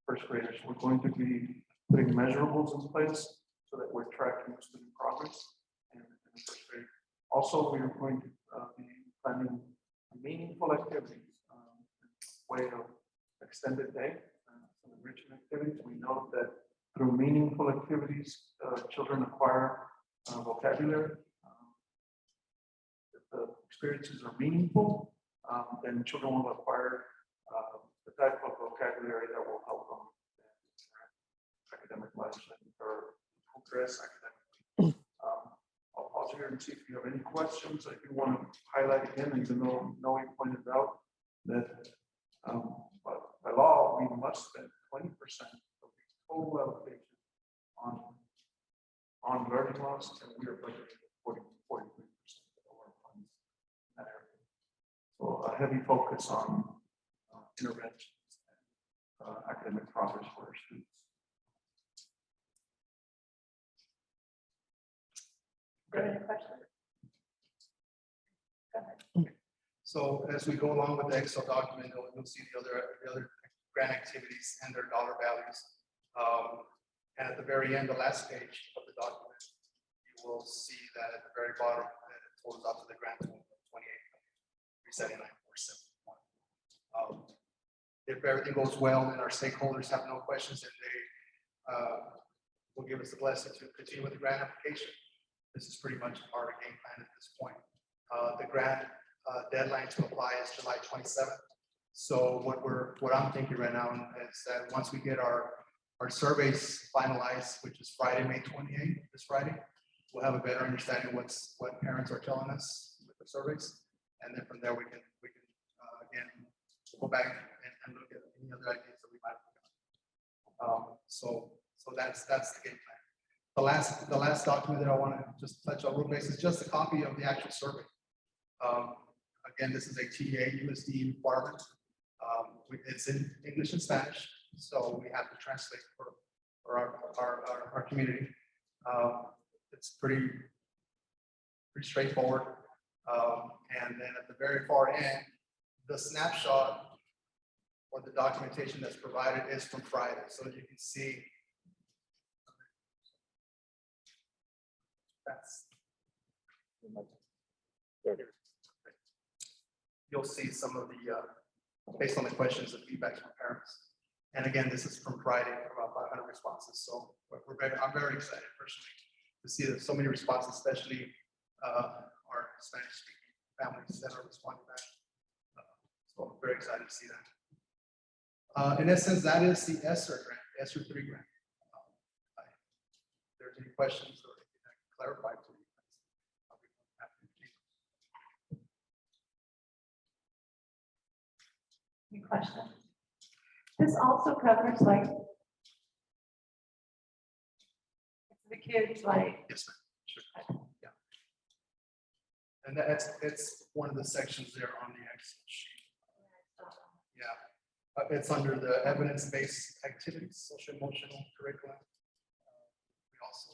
Speaker 2: first graders. We're going to be putting measurables in place so that we're tracking student progress in the first grade. Also, we are going to be planning meaningful activities, way of extended day, some enrichment activities. We know that through meaningful activities, children acquire vocabulary. If the experiences are meaningful, then children will acquire the type of vocabulary that will help them in their academic lives or progress academically. I'll pause here and see if you have any questions. I do want to highlight again, even though Noe pointed out that by law, we must spend 20% of the total allocation on learning loss, and we are budgeting 43% of our funds in that area. So a heavy focus on interventions and academic progress for our students.
Speaker 1: Any questions? Go ahead.
Speaker 11: So as we go along with the Excel document, you'll see the other grant activities and their dollar values. And at the very end, the last page of the document, you will see that at the very bottom, that it totals out to the grant total of $28,379,471. If everything goes well and our stakeholders have no questions, and they will give us the blessing to continue with the grant application, this is pretty much our game plan at this point. The grant deadline to apply is July 27th. So what I'm thinking right now is that once we get our surveys finalized, which is Friday, May 28th, this Friday, we'll have a better understanding what parents are telling us with the surveys, and then from there we can again go back and look at any other ideas that we might have. So that's the game plan. The last document that I want to just touch on real base is just a copy of the actual survey. Again, this is a TEA USD requirement. It's in English and Spanish, so we have to translate for our community. It's pretty straightforward. And then at the very far end, the snapshot or the documentation that's provided is from Friday. So you can see you'll see some of the based on the questions and feedback from parents. And again, this is from Friday, about 500 responses. So I'm very excited personally to see that so many responses, especially our Spanish-speaking families that are responding back. So I'm very excited to see that. In essence, that is the ESSER grant, ESSER 3 grant. If there's any questions or anything I can clarify for you guys, I'll be happy to take them.
Speaker 1: Any questions? This also covers like the kids like.
Speaker 11: Yes, ma'am. Sure. Yeah. And it's one of the sections there on the Excel sheet. Yeah. It's under the evidence-based activities, social emotional curriculum. We also.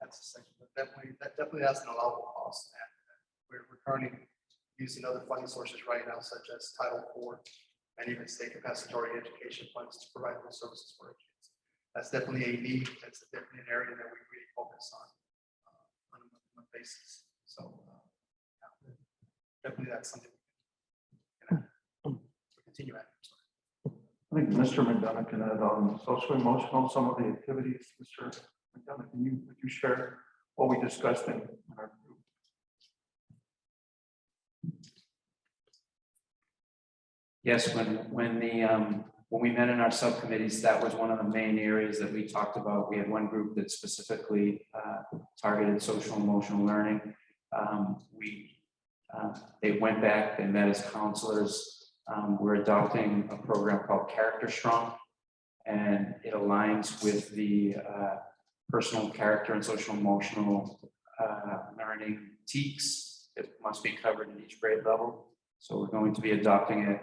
Speaker 11: That's a section that definitely has an allowable cost. And we're currently using other funding sources right now, such as Title IV and even state compensatory education funds to provide those services for our kids. That's definitely a need. That's definitely an area that we really focus on a monthly
Speaker 3: basis. So definitely that's something we can continue at.
Speaker 2: I think Mr. McDonough can add on social emotional, some of the activities. Mr. McDonough, would you share what we discussed in our group?
Speaker 15: Yes, when we met in our subcommittees, that was one of the main areas that we talked about. We had one group that specifically targeted social emotional learning. They went back, they met as counselors. We're adopting a program called Character Strong, and it aligns with the personal character and social emotional learning TEKS. It must be covered in each grade level. So we're going to be adopting it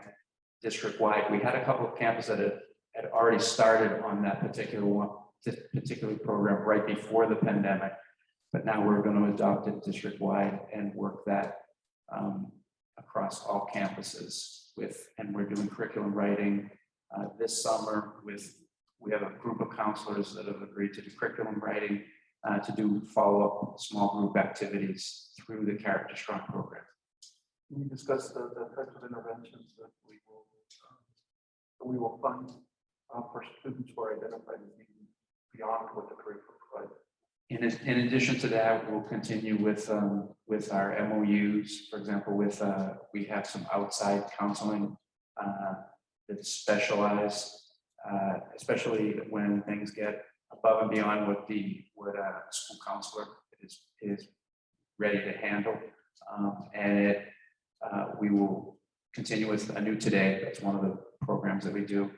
Speaker 15: district-wide. We had a couple of campuses that had already started on that particular program right before the pandemic, but now we're going to adopt it district-wide and work that across all campuses and we're doing curriculum writing this summer we have a group of counselors that have agreed to do curriculum writing to do follow-up small group activities through the Character Strong program.
Speaker 2: Can you discuss the types of interventions that we will fund for students who are identified as being beyond what the curriculum provides?
Speaker 15: In addition to that, we'll continue with our MOUs. For example, we have some outside counseling that's specialized, especially when things get above and beyond what a school counselor is ready to handle. We will continue with A New Today. That's one of the programs that we do.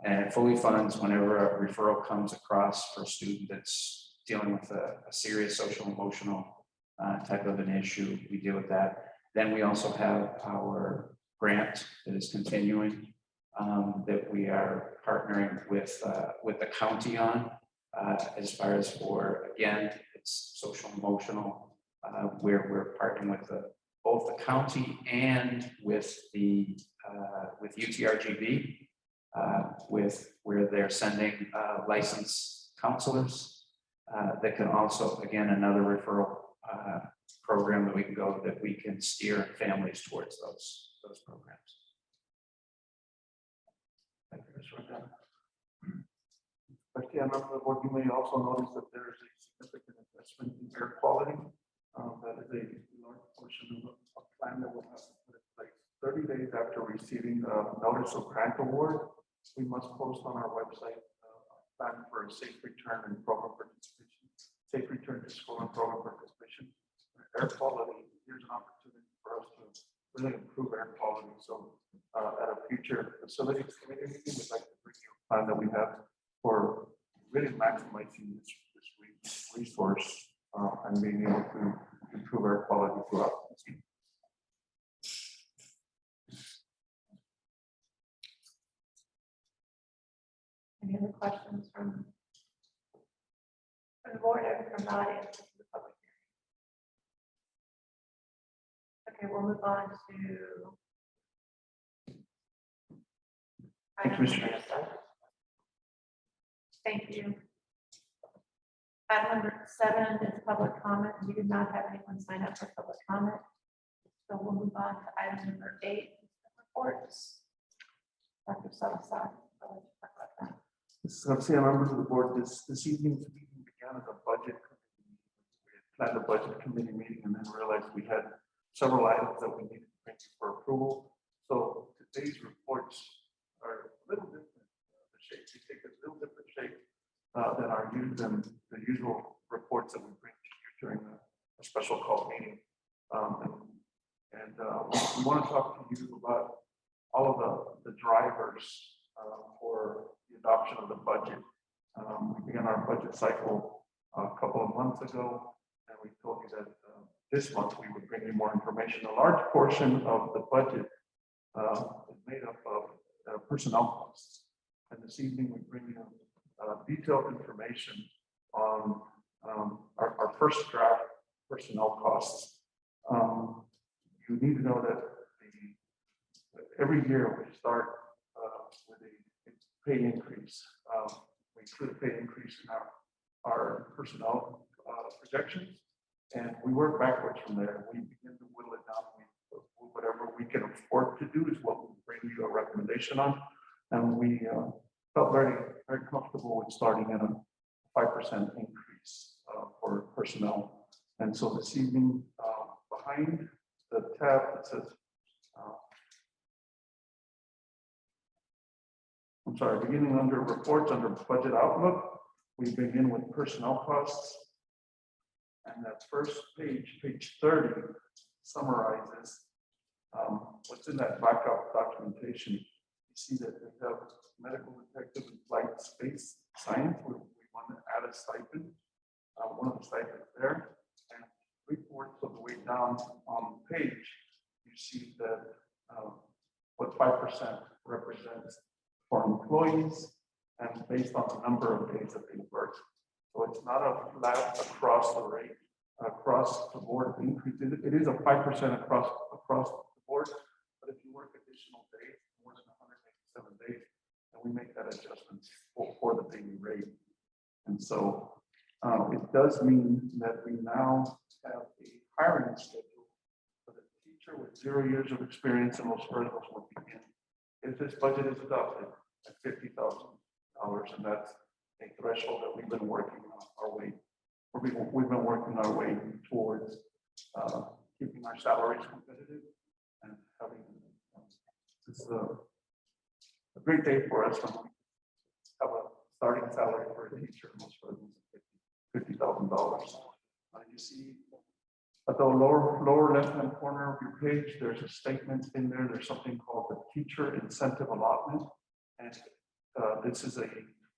Speaker 15: And it fully funds whenever a referral comes across for a student that's dealing with a serious social emotional type of an issue. We deal with that. Then we also have our grant that is continuing that we are partnering with the county on as far as again, it's social emotional where we're partnering with both the county and with UTRGV where they're sending licensed counselors that can also, again, another referral program that we can steer families towards those programs.
Speaker 2: Thank you, Mr. McDonough. Actually, I remember the board, you may also notice that there is a significant investment in air quality. That is a large portion of a plan that will have to put in place 30 days after receiving the notice of grant award. We must post on our website plan for a safe return and program participation, safe return to school and program participation. Air quality, here's an opportunity for us to really improve air quality. So at a future facilities committee meeting, we'd like to bring you a plan that we have for really maximizing this resource and being able to improve air quality throughout the team.
Speaker 1: Any other questions from the board or from the audience? The public hearing. Okay, we'll move on to.
Speaker 2: Thank you, Mr.
Speaker 1: Thank you. Item number 7 is public comment. We did not have anyone sign up for public comment. So we'll move on to item number 8, reports. Dr. Salazar, I'll let you talk about that.
Speaker 2: Mrs. Garcia, members of the board, this evening's meeting began as a budget committee. We had planned a budget committee meeting and then realized we had several items that we needed to bring you for approval. So today's reports are a little different. The shape, they take a little different shape than the usual reports that we bring to you during a special call meeting. We want to talk to you about all of the drivers for the adoption of the budget. We began our budget cycle a couple of months ago, and we told you that this month we would bring you more information. A large portion of the budget is made up of personnel costs. And this evening we bring you detailed information on our first draft personnel costs. You need to know that every year we start with a pay increase. We include a pay increase in our personnel projections. And we work backwards from there. We begin to whittle it down. Whatever we can afford to do is what we bring you a recommendation on. And we felt very, very comfortable with starting at a 5% increase for personnel. And so this evening, behind the tab that says, I'm sorry, beginning under reports, under budget outlook, we begin with personnel costs. And that first page, page 30, summarizes what's in that backup documentation. You see that we have medical detective and flight space science. We want to add a stipend, one of the stipends there. And 3/4 of the way down on the page, you see that what 5% represents for employees and based on the number of days that they work. So it's not a flat across the rate, across the board increase. It is a 5% across the board, but if you work additional days, more than 187 days, then we make that adjustment for the daily rate. And so it does mean that we now have a hiring schedule for the teacher with 0 years of experience in Los Verdes will begin. If this budget is adopted at $50,000, and that's a threshold that we've been working our way. We've been working our way towards keeping our salaries competitive and having this is a great day for us when we have a starting salary for a teacher in Los Verdes of $50,000. You see at the lower left-hand corner of your page, there's a statement in there. There's something called the teacher incentive allotment. And this is a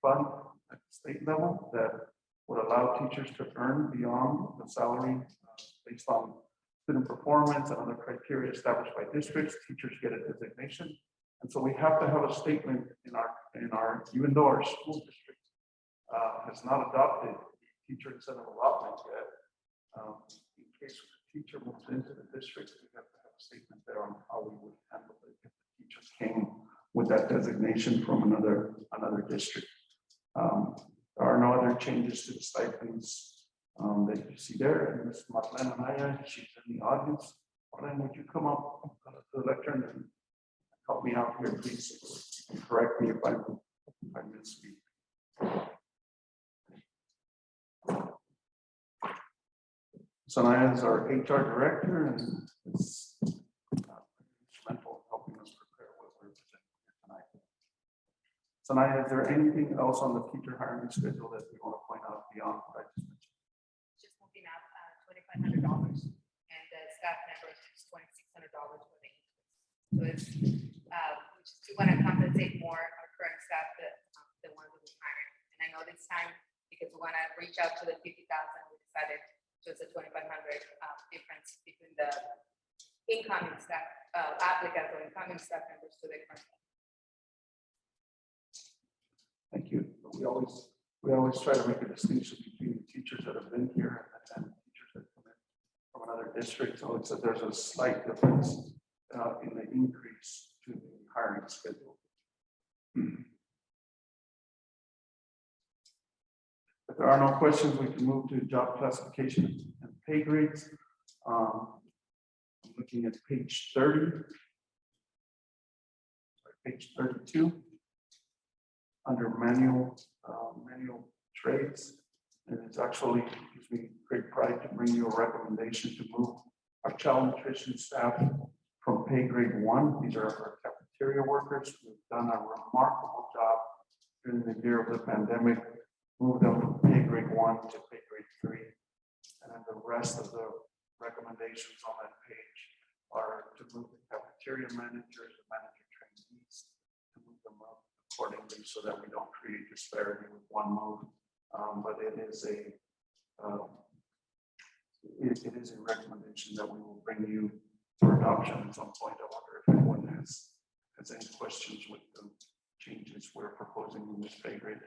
Speaker 2: fund at the state level that would allow teachers to earn beyond the salary based on student performance and other criteria established by districts. Teachers get a designation. And so we have to have a statement in our even though our school district has not adopted the teacher incentive allotment yet, in case the teacher moves into the district, we have to have a statement there on how we would handle it if the teachers came with that designation from another district. There are no other changes to the stipends that you see there. And Ms. Marlene Anaya, she's in the audience. Marlene, would you come up to the lectern and help me out here, please? And correct me if I misspeak. So Anaya is our HR director and is instrumental in helping us prepare what we're presenting here tonight. So Anaya, is there anything else on the teacher hiring schedule that we want to point out beyond what I just mentioned?
Speaker 16: Just moving up $2,500 and the staff members is $2,600 for the increase. So it's we just do want to compensate more our current staff, the ones that we hired. And I know this time because we want to reach out to the 50,000, we decided just a 2,500 difference between the incoming staff applicants or incoming staff members to the current.
Speaker 2: Thank you. We always try to make a distinction between teachers that have been here and teachers that come in from another district. So it's there's a slight difference in the increase to the hiring schedule. If there are no questions, we can move to job classification and pay grades. I'm looking at page 30, page 32. Under manual trades, and it's actually gives me great pride to bring you a recommendation to move our child nutrition staff from pay grade 1. These are our cafeteria workers who have done a remarkable job during the year of the pandemic. Move them from pay grade 1 to pay grade 3, and then the rest of the recommendations on that page are to move the cafeteria managers, the manager trainees, to move them up accordingly so that we don't create disparity with one move. But it is a recommendation that we will bring you for adoption at some point. I wonder if anyone has any questions with the changes we're proposing in this pay grade.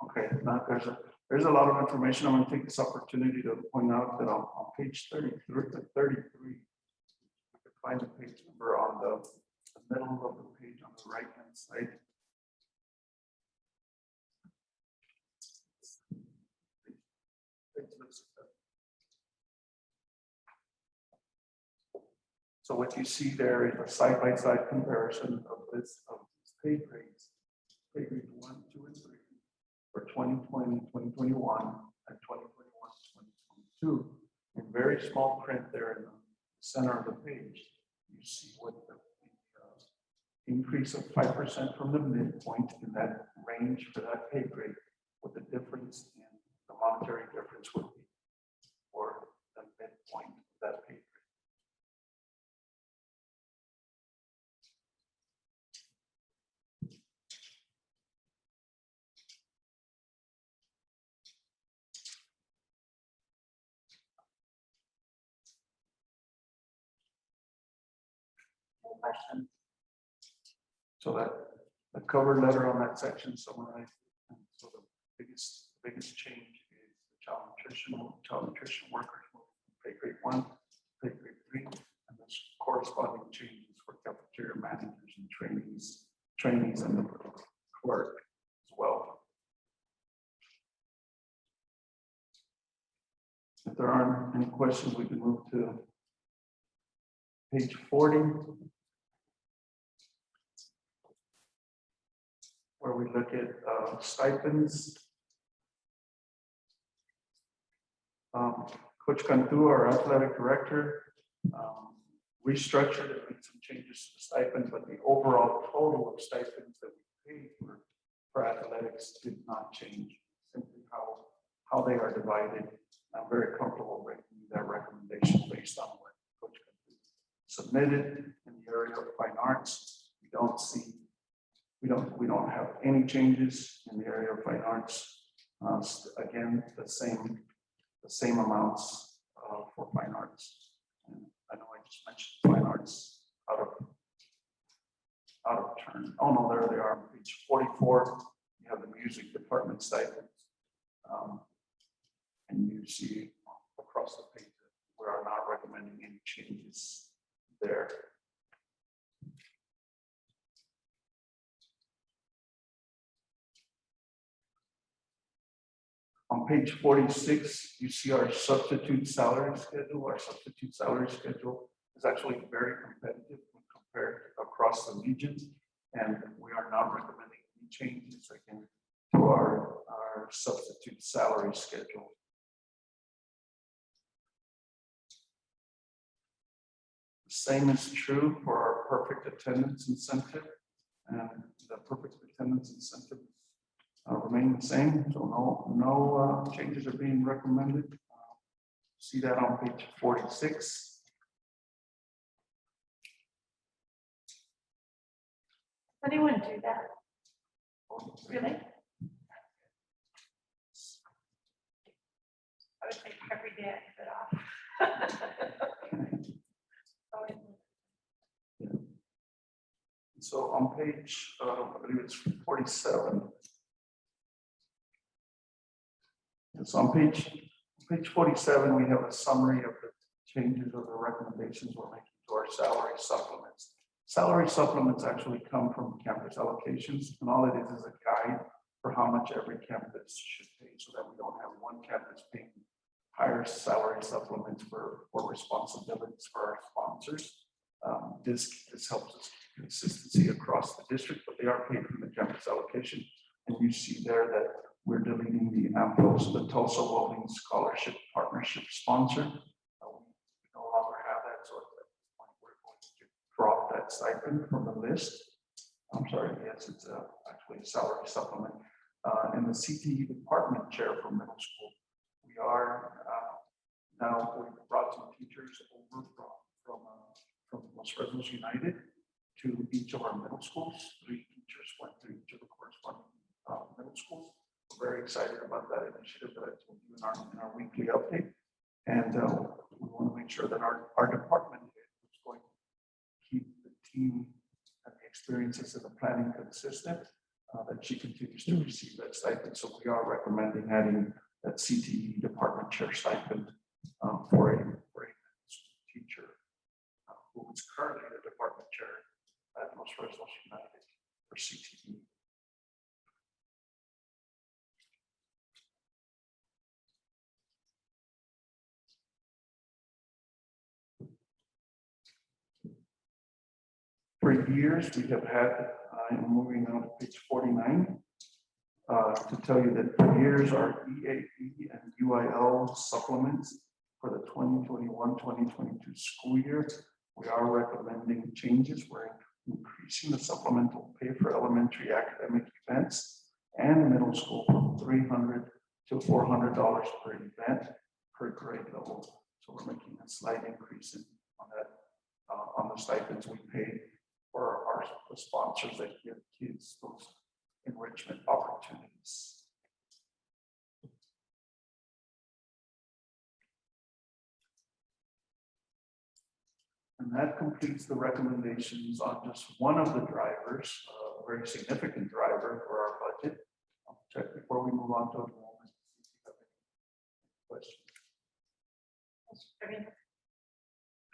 Speaker 2: Okay, now there's There's a lot of information. I'm gonna take this opportunity to point out that on page 33, we can find the page number on the middle of the page on the right-hand side. So what you see there is a side-by-side comparison of these pay grades, pay grades 1, 2, and 3 for 2020, 2021, and 2021, 2022. In very small print there in the center of the page, you see what the increase of 5% from the midpoint in that range for that pay grade, what the difference in the monetary difference would be for the midpoint of that pay grade.
Speaker 1: Question.
Speaker 2: So that the cover letter on that section summarized. So the biggest change is the child nutrition workers moving from pay grade 1, pay grade 3, and there's corresponding changes for cafeteria managers and trainees and the clerk as well. If there aren't any questions, we can move to page 40. Where we look at stipends. Coach Cantu, our athletic director, restructured and made some changes to the stipend, but the overall total of stipends that we paid for athletics did not change. Simply how they are divided. I'm very comfortable making that recommendation based on what Coach Cantu submitted in the area of fine arts. We don't have any changes in the area of fine arts. Again, the same amounts for fine arts. And I know I just mentioned fine arts out of turn. Oh no, there they are on page 44. You have the music department stipends. And you see across the page that we are not recommending any changes there. On page 46, you see our substitute salary schedule. Our substitute salary schedule is actually very competitive when compared across the regions, and we are not recommending any changes again to our substitute salary schedule. The same is true for our perfect attendance incentive, and the perfect attendance incentive remain the same, so no changes are being recommended. See that on page 46.
Speaker 1: Does anyone do that? Really? I would take every day I put off.
Speaker 2: So on page, I believe it's 47. So on page 47, we have a summary of the changes or the recommendations we're making to our salary supplements. Salary supplements actually come from campus allocations, and all it is a guide for how much every campus should pay, so that we don't have one campus paying higher salary supplements for responsibilities for our sponsors. This helps us keep consistency across the district, but they are paid from the campus allocation. And you see there that we're deleting the AMPOS, the Tulsa Welding Scholarship Partnership sponsor. We no longer have that, so at this point we're going to drop that stipend from the list. I'm sorry, yes, it's actually a salary supplement. And the CTE department chair for middle school, we are now we've brought some teachers over from Los Fresnos United to each of our middle schools. 3 teachers went to each of the corresponding middle schools. We're very excited about that initiative that I told you in our weekly update. And we want to make sure that our department is going to keep the team and the experiences of the planning consistent. that she continues to receive that stipend. So we are recommending adding that CTE department chair stipend for a teacher who is currently the department chair at Los Fresnos United for CTE. For years, we have had, I'm moving on to page 49, to tell you that for years, our EAP and UIL supplements for the 2021-2022 school year, we are recommending changes. We're increasing the supplemental pay for elementary academic events and middle school from $300 to $400 per event per grade level. So we're making a slight increase on that, on the stipends we pay for the sponsors that give kids those enrichment opportunities. And that completes the recommendations on just one of the drivers, a very significant driver for our budget. I'll check before we move on to enrollment. Questions?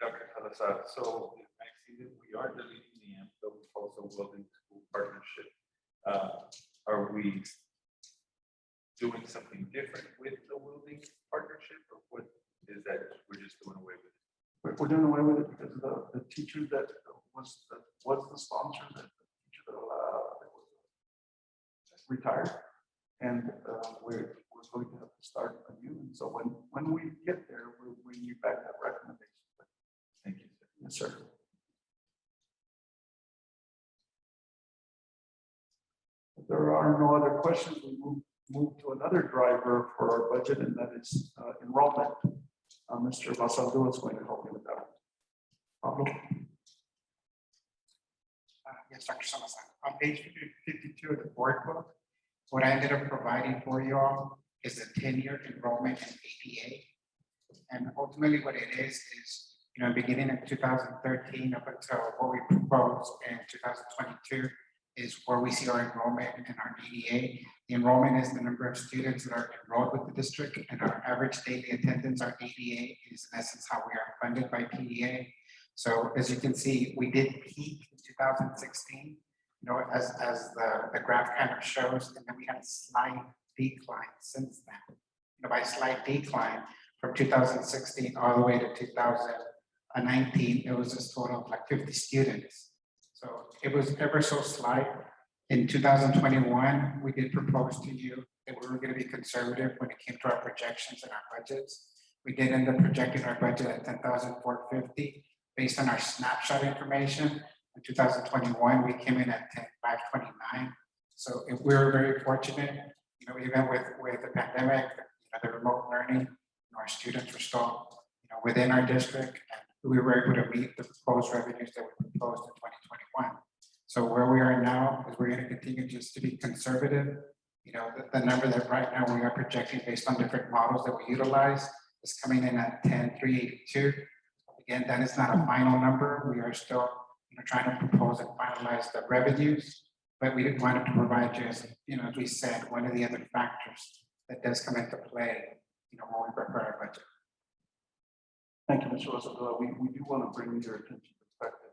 Speaker 5: Dr. Salazar, so I see that we are deleting the AMPO also Welding School Partnership. Are we doing something different with the Welding Partnership, or what is that we're just doing away with it?
Speaker 2: We're doing away with it because the teacher that was the sponsor, that the teacher that was retired, and we're going to have to start anew. And so when we get there, we'll bring you back that recommendation.
Speaker 5: Thank you.
Speaker 2: Yes, sir. If there are no other questions, we move to another driver for our budget, and that is enrollment. Mr. Basaldo is going to help me with that one. Pablo?
Speaker 17: Yes, Dr. Salazar. On page 52 of the board book, what I ended up providing for you all is the 10-year enrollment in ADA. And ultimately what it is, beginning in 2013 up until what we proposed in 2022 is where we see our enrollment in our ADA. The enrollment is the number of students that are enrolled with the district, and our average daily attendance, our ADA, is in essence how we are funded by PDA. So as you can see, we did peak in 2016, as the graph kind of shows, and then we had a slight decline since then. By slight decline from 2016 all the way to 2019, it was a total of like 50 students. So it was ever so slight. In 2021, we did propose to you that we were going to be conservative when it came to our projections and our budgets. We did end up projecting our budget at $10,450 based on our snapshot information. In 2021, we came in at $10,529. So if we were very fortunate, even with the pandemic, the remote learning, our students were still, within our district, and we were able to meet the proposed revenues that we proposed in 2021. So where we are now is we're going to continue just to be conservative. The number that right now we are projecting based on different models that we utilize is coming in at 10,382. Again, that is not a final number. We are still trying to propose and finalize the revenues, but we didn't want to provide you, as we said, one of the other factors that does come into play, when we prepare our budget.
Speaker 2: Thank you, Mr. Roosevelt. We do want to bring your attention perspective.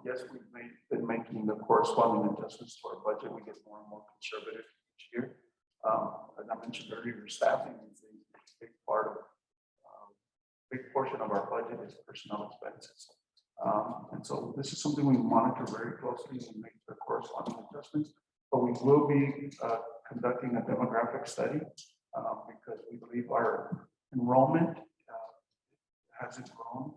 Speaker 2: Yes, we've been making the corresponding adjustments to our budget. We get more and more conservative each year. As I mentioned earlier, staffing is a big part of, big portion of our budget is personnel expenses. And so this is something we monitor very closely and make the corresponding adjustments. But we will be conducting a demographic study because we believe our enrollment hasn't grown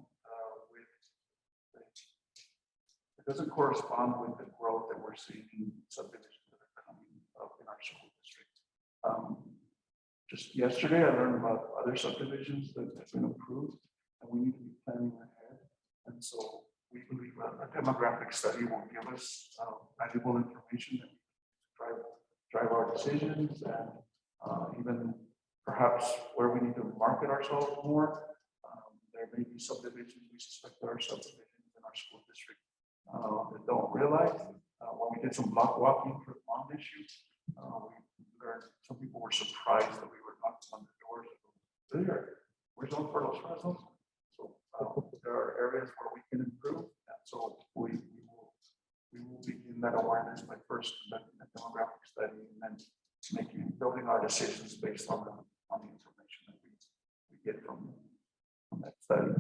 Speaker 2: it doesn't correspond with the growth that we're seeing in subdivisions that are coming up in our school district. Just yesterday, I learned about other subdivisions that have been approved, and we need to be planning ahead. And so we believe a demographic study will give us valuable information that drive our decisions, and even perhaps where we need to market ourselves more. There may be subdivisions, we suspect there are subdivisions in our school district that don't realize When we did some block walking for the bond issue, we learned some people were surprised that we were knocking on the doors. Where's all for Los Fresnos? So there are areas where we can improve, and so we will begin that awareness by first conducting a demographic study and then building our decisions based on the information that we get from that study.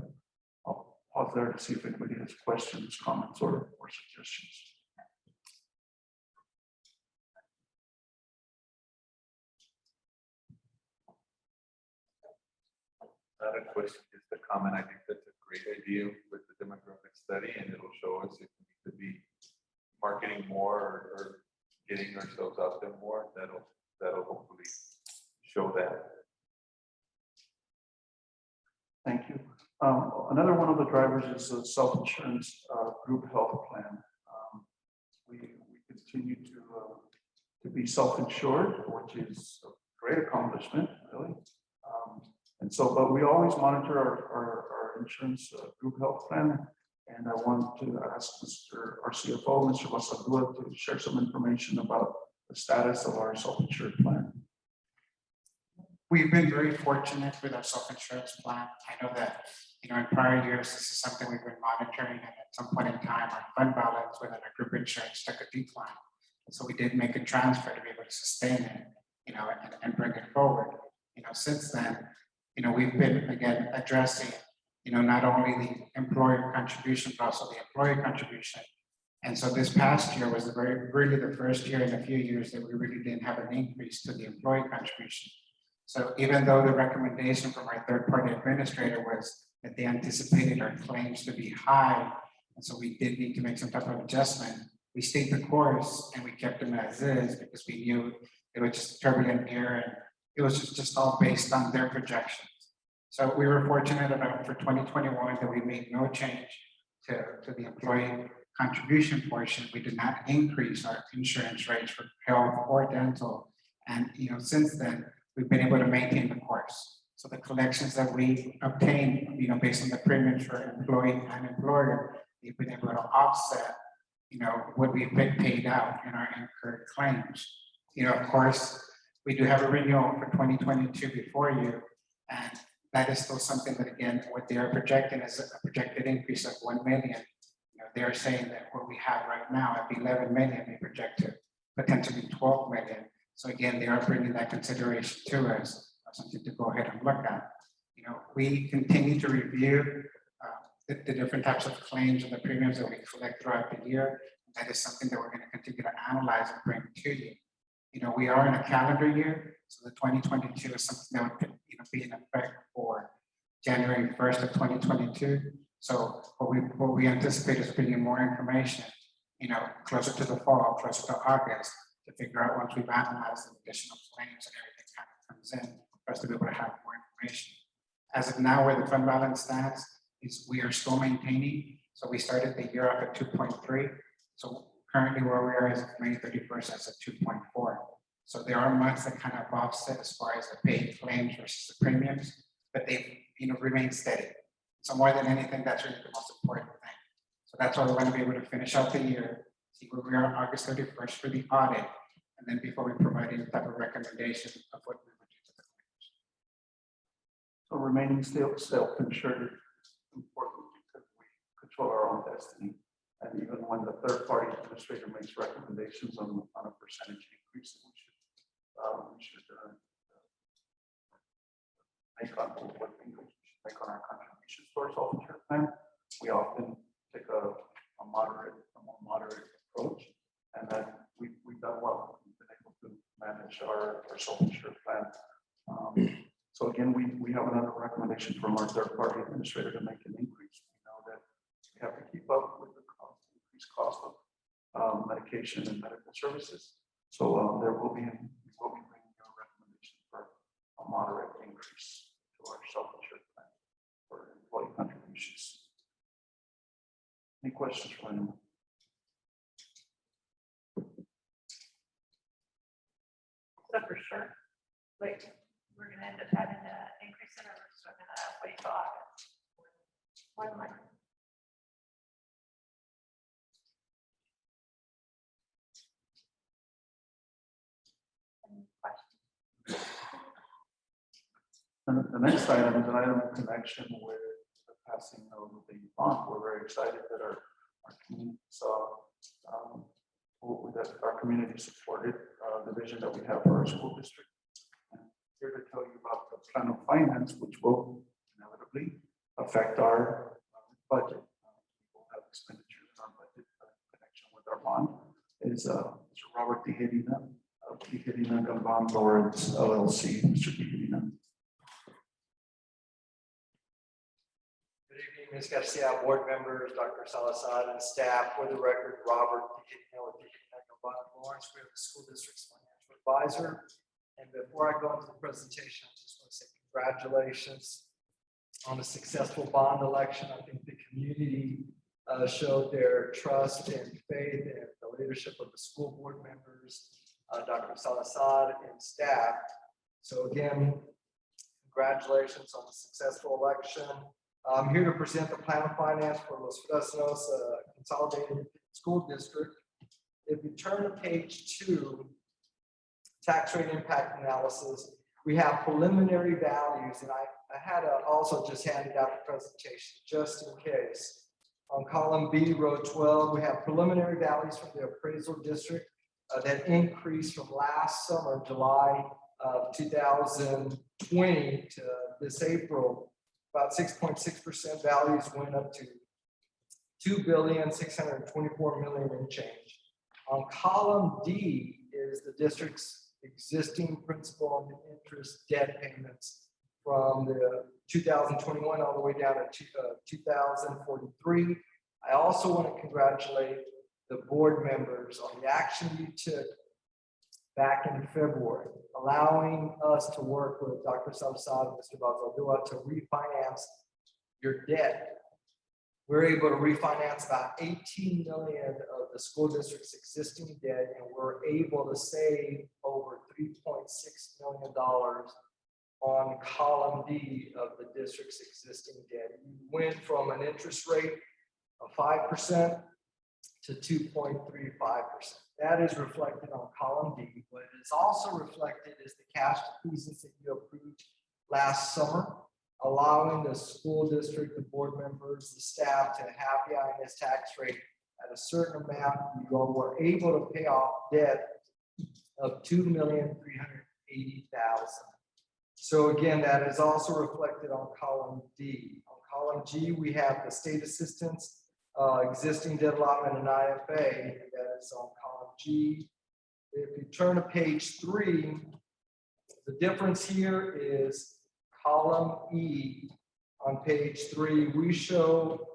Speaker 2: I'll pause there to see if anybody has questions, comments, or suggestions.
Speaker 5: Not a question, just a comment. I think that's a great idea with the demographic study, and it'll show us if we need to be marketing more or getting ourselves out there more. That'll hopefully show that.
Speaker 2: Thank you. Another one of the drivers is the self-insurance group health plan. We continue to be self-insured, which is a great accomplishment, really. And so, but we always monitor our insurance group health plan. And I want to ask our CFO, Mr. Wasadua, to share some information about the status of our self-insured plan.
Speaker 17: We've been very fortunate with our self-insurance plan. I know that, in prior years, this is something we've been monitoring, and at some point in time, our fund balance within our group insurance took a decline. And so we did make a transfer to be able to sustain it, and bring it forward. Since then, we've been, again, addressing, not only the employer contribution, but also the employee contribution. And so this past year was really the first year in a few years that we really didn't have an increase to the employee contribution. So even though the recommendation from our third-party administrator was that they anticipated our claims to be high, and so we did need to make some type of adjustment, we stayed the course and we kept them as is because we knew it was just a turbulent year, and it was just all based on their projections. So we were fortunate enough for 2021 that we made no change to the employee contribution portion. We did not increase our insurance rates for health or dental. And since then, we've been able to maintain the course. So the collections that we obtain, based on the premiums for employee and employer, we've been able to offset, what we've been paid out in our incurred claims. Of course, we do have a renewal for 2022 before you, and that is still something that, again, what they are projecting is a projected increase of 1 million. They're saying that what we have right now at 11 million, they project to potentially 12 million. So again, they are bringing that consideration to us, something to go ahead and look at. We continue to review the different types of claims and the premiums that we collect throughout the year. That is something that we're going to continue to analyze and bring to you. We are in a calendar year, so the 2022 is something that would be in effect for January 1st of 2022. So what we anticipate is bringing more information, closer to the fall, closer to August, to figure out once we've analyzed the additional claims and everything kind of comes in, for us to be able to have more information. As of now, where the fund balance stands is we are still maintaining. So we started the year off at 2.3. So currently where we are is May 31st, that's at 2.4. So there are months that kind of offset as far as the paid claims versus the premiums, but they remain steady. So more than anything, that's really the most important thing. So that's why we want to be able to finish out the year, see where we are on August 31st for the audit, and then before we provide any type of recommendation of what we would do to the claims.
Speaker 2: So remaining self-insured is important because we control our own destiny. And even when the third-party administrator makes recommendations on a percentage increase, we should make on what increase we should make on our contributions to our self-insured plan. We often take a more moderate approach, and then we've done well. We've been able to manage our self-insured plan. So again, we have another recommendation from our third-party administrator to make an increase. We know that we have to keep up with the increased cost of medication and medical services. So we will be bringing a recommendation for a moderate increase to our self-insured plan for employee contributions. Any questions for anyone?
Speaker 1: So for sure, like we're going to end up having an increase in our, so we're going to wait till August. 1 month.
Speaker 2: And the next item is an item in connection with the passing of the bond. We're very excited that our community saw that our community supported the vision that we have for our school district. And here to tell you about the plan of finance, which will inevitably affect our budget. We'll have expenditures in our budget in connection with our bond. Is Mr. Robert Tijerina of Tijerina Galvan Lawrence LLC. Mr. Tijerina.
Speaker 18: Good evening, Ms. Garcia, board members, Dr. Salazar, and staff. For the record, Robert Tijerina with Tijerina Galvan Lawrence. We are the school district's financial advisor. And before I go into the presentation, I just want to say congratulations on a successful bond election. I think the community showed their trust and faith in the leadership of the school board members, Dr. Salazar and staff. So again, congratulations on the successful election. I'm here to present the plan of finance for Los Fresnos Consolidated School District. If you turn to page 2, tax rate impact analysis, we have preliminary values, and I had also just handed out the presentation just in case. On column B, row 12, we have preliminary values from the appraisal district that increased from last summer, July of 2020 to this April. About 6.6% values went up to $2,624,000,000 and change. On column D is the district's existing principal and interest debt payments from the 2021 all the way down to 2043. I also want to congratulate the board members on the action you took back in February, allowing us to work with Dr. Salazar and Mr. Balzadua to refinance your debt. We're able to refinance about 18 million of the school district's existing debt, and we're able to save over $3.6 million on column D of the district's existing debt. We went from an interest rate of 5% to 2.35%. That is reflected on column D. What is also reflected is the cash defeasance that you approved last summer, allowing the school district, the board members, the staff to have the INS tax rate at a certain amount. You all were able to pay off debt of $2,380,000. So again, that is also reflected on column D. On column G, we have the state assistance, existing debt allotment and IFA, that is on column G. If you turn to page 3, the difference here is column E. On page 3, we show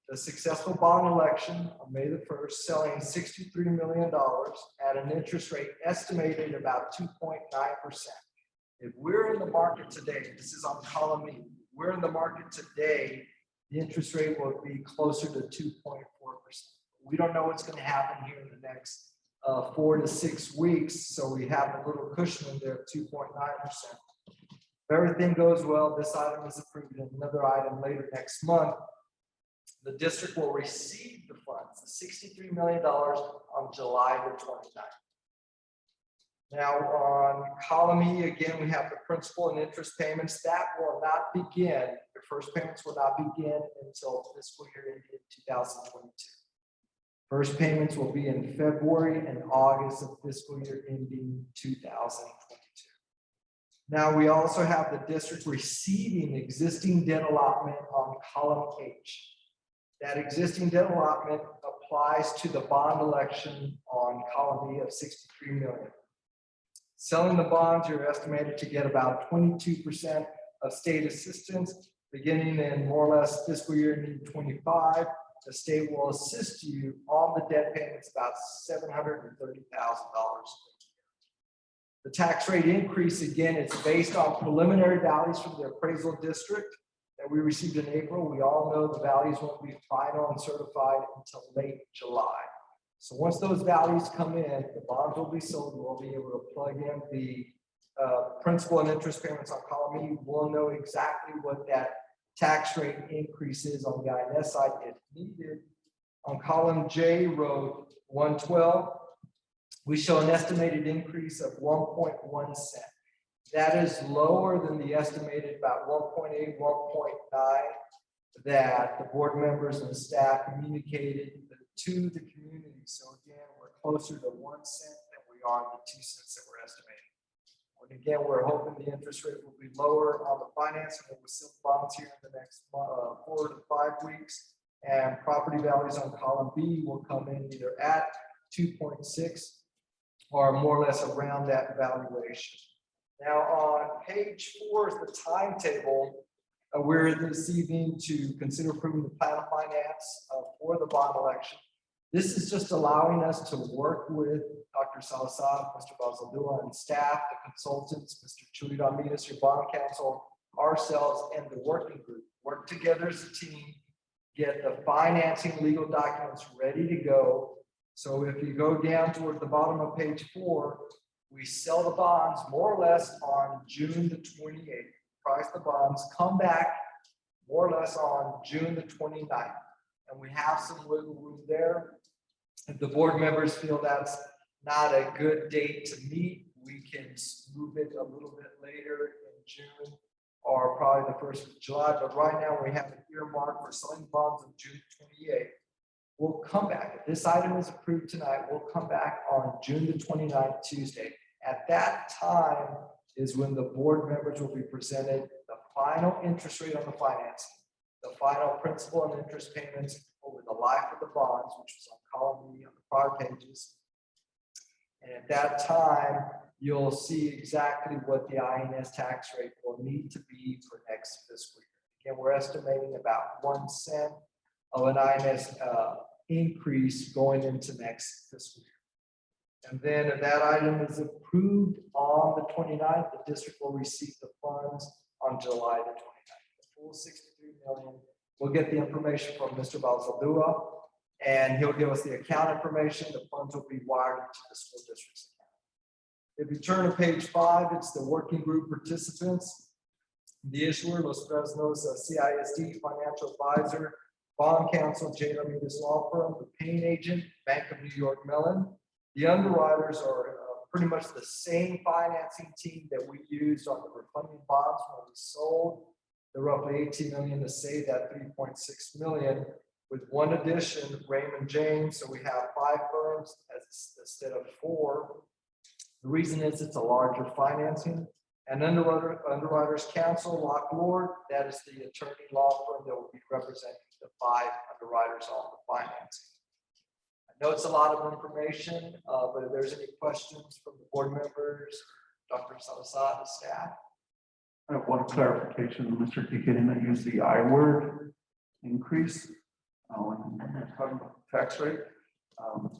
Speaker 18: the successful bond election on May the 1st, selling $63 million at an interest rate estimated about 2.9%. If we're in the market today, this is on column E, we're in the market today, the interest rate will be closer to 2.4%. We don't know what's going to happen here in the next 4 to 6 weeks, so we have a little cushion in there of 2.9%. If everything goes well, this item is approved, and another item later next month, the district will receive the funds, the $63 million on July the 29th. Now on column E, again, we have the principal and interest payments. That will not begin, your first payments will not begin until fiscal year ending 2022. First payments will be in February and August of fiscal year ending 2022. Now we also have the district receiving existing debt allotment on column H. That existing debt allotment applies to the bond election on column E of $63 million. Selling the bonds, you're estimated to get about 22% of state assistance, beginning in more or less fiscal year 2025. The state will assist you on the debt payments about $730,000. The tax rate increase, again, it's based on preliminary values from the appraisal district that we received in April. We all know the values won't be final and certified until late July. So once those values come in, the bonds will be sold. We'll be able to plug in the principal and interest payments on column E. We'll know exactly what that tax rate increase is on the INS side if needed. On column J, row 112, we show an estimated increase of 1.1 cent. That is lower than the estimated about 1.8, 1.9 that the board members and staff communicated to the community. So again, we're closer to 1 cent than we are the 2 cents that we're estimating. And again, we're hoping the interest rate will be lower on the financing with some bonds here in the next 4 to 5 weeks. And property values on column B will come in either at 2.6 or more or less around that valuation. Now on page 4 is the timetable. We're this evening to consider approving the plan of finance for the bond election. This is just allowing us to work with Dr. Salazar, Mr. Balzadua, and staff, the consultants, Mr. Chuy Ramirez, your bond counsel, ourselves, and the working group. Work together as a team, get the financing legal documents ready to go. So if you go down toward the bottom of page 4, we sell the bonds more or less on June the 28th. Price the bonds, come back more or less on June the 29th. And we have some wiggle room there. If the board members feel that's not a good date to meet, we can move it a little bit later in June or probably the 1st of July. But right now we have an earmark for selling bonds on June 28th. We'll come back. If this item is approved tonight, we'll come back on June the 29th, Tuesday. At that time is when the board members will be presented the final interest rate on the financing, the final principal and interest payments over the life of the bonds, which was on column B on the prior pages. And at that time, you'll see exactly what the INS tax rate will need to be for next fiscal year. Again, we're estimating about 1 cent of an INS increase going into next fiscal year. And then if that item is approved on the 29th, the district will receive the funds on July the 29th. The full 63 million. We'll get the information from Mr. Balzadua, and he'll give us the account information. The funds will be wired into the school district's account. If you turn to page 5, it's the working group participants. The issuer, Los Fresnos CISD Financial Advisor, Bond Counsel, J. Ramirez Law Firm, the paying agent, Bank of New York Mellon. The underwriters are pretty much the same financing team that we used on the refunding bonds when we sold the roughly 18 million to save that 3.6 million, with one addition, Raymond James. So we have 5 firms instead of 4. The reason is it's a larger financing. And underwriters counsel, Lock Lord, that is the attorney law firm that will be representing the 5 underwriters on the financing. I know it's a lot of information, but if there's any questions from the board members, Dr. Salazar, the staff.
Speaker 2: I have one clarification. Mr. Kikirina used the I word, increase, when we're talking about the tax rate,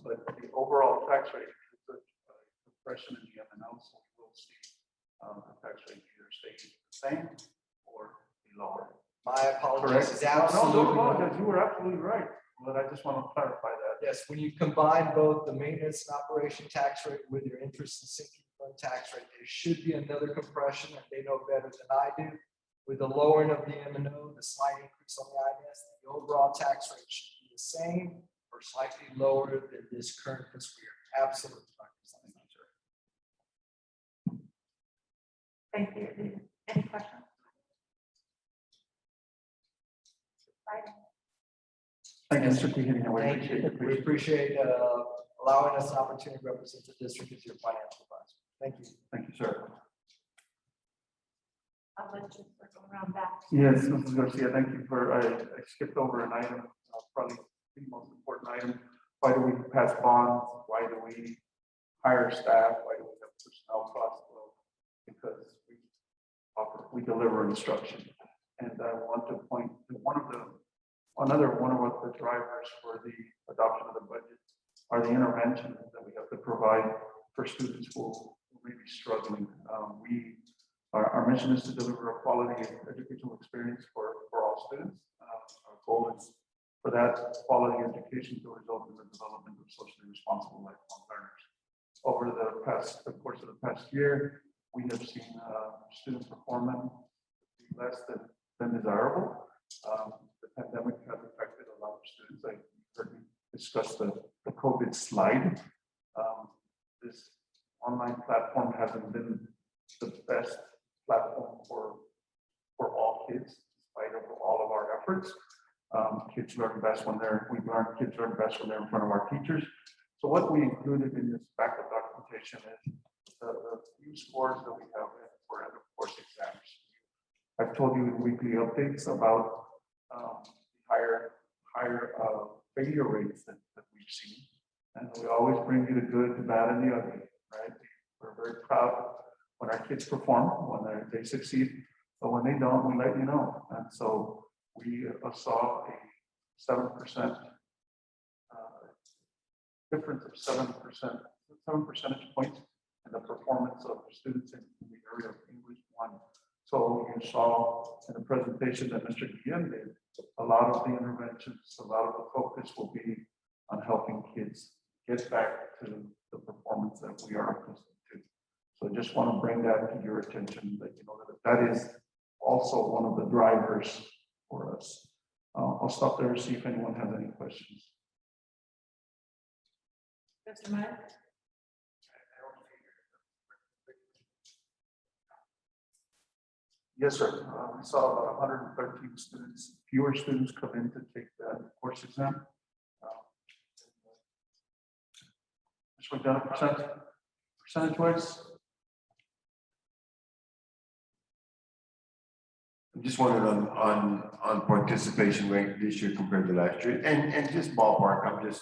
Speaker 2: but the overall tax rate is a compression in the M&L, so we will see the tax rate either stay the same or be lower.
Speaker 18: My apologies.
Speaker 2: Correct?
Speaker 18: Is absolutely
Speaker 2: No, apologies. You were absolutely right, but I just want to clarify that.
Speaker 18: Yes, when you combine both the maintenance and operation tax rate with your interest and sinking fund tax rate, there should be another compression, and they know better than I do. With the lowering of the M&O, the slight increase on the INS, the overall tax rate should be the same or slightly lower than this current fiscal year. Absolutely.
Speaker 1: Thank you. Any questions?
Speaker 2: Thank you, Mr. Kikirina.
Speaker 18: Thank you. We appreciate allowing us an opportunity to represent the district as your financial advisor. Thank you.
Speaker 2: Thank you, sir.
Speaker 1: I'll let you circle around back.
Speaker 2: Yes, Mrs. Garcia, thank you for, I skipped over an item, probably the most important item. Why do we pass bonds? Why do we hire staff? Why do we have personnel costs? Well, because we deliver instruction. And I want to point to one of the drivers for the adoption of the budget are the interventions that we have to provide for students who may be struggling. Our mission is to deliver a quality educational experience for all students. Our goal is for that quality education to result in the development of socially responsible lifelong learners. Over the course of the past year, we have seen student performance be less than desirable. The pandemic has affected a lot of students. I heard you discuss the COVID slide. This online platform hasn't been the best platform for all kids, despite of all of our efforts. Kids learn best when kids learn best when they're in front of our teachers. So what we included in this backup documentation is the few scores that we have for end of course exams. I've told you in weekly updates about higher failure rates that we've seen. And we always bring you the good, the bad, and the ugly, right? We're very proud when our kids perform, when they succeed, but when they don't, we let you know. And so we saw a 7% difference of 7 percentage points in the performance of the students in the area of English 1. So you saw in the presentation that Mr. Guillen did, a lot of the interventions, a lot of the focus will be on helping kids get back to the performance that we are accustomed to. So I just want to bring that to your attention, that you know that is also one of the drivers for us. I'll stop there to see if anyone has any questions.
Speaker 1: Mr. Meyer?
Speaker 2: Yes, sir. We saw about 113 students, fewer students come in to take that course exam. Just went down percentage wise.
Speaker 19: I'm just wondering on participation rate this year compared to last year, and just ballpark.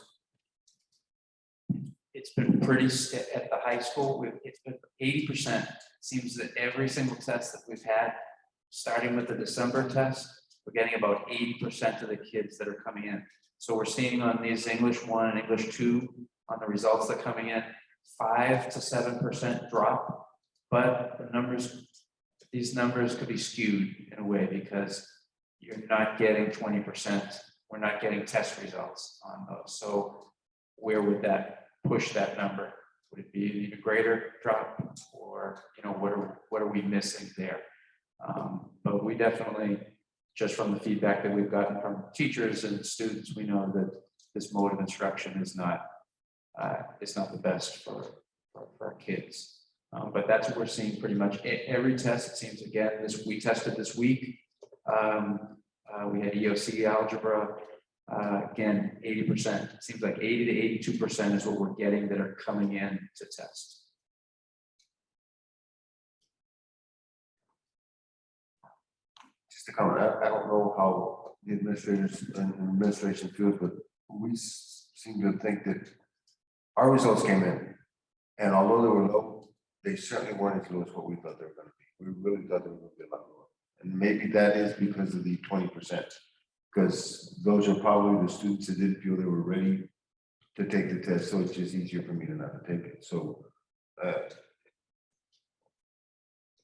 Speaker 15: It's been pretty at the high school. It's been 80%. Seems that every single test that we've had, starting with the December test, we're getting about 80% of the kids that are coming in. So we're seeing on these English 1 and English 2 on the results that are coming in, 5 to 7% drop. But the numbers, these numbers could be skewed in a way because you're not getting 20%. We're not getting test results on those. So where would that push that number? Would it be an even greater drop, or what are we missing there? But we definitely, just from the feedback that we've gotten from teachers and students, we know that this mode of instruction is not the best for our kids. But that's what we're seeing pretty much every test. It seems again we tested this week. We had EOC algebra. Again, 80%. It seems like 80 to 82% is what we're getting that are coming in to test.
Speaker 19: Just to comment, I don't know how the administrators and administration feels, but we seem to think that our results came in, and although they were low, they certainly weren't as low as what we thought they were going to be. We really thought they were going to be a lot lower, and maybe that is because of the 20%. Because those are probably the students that didn't feel they were ready to take the test, so it's just easier for me to not to take it. So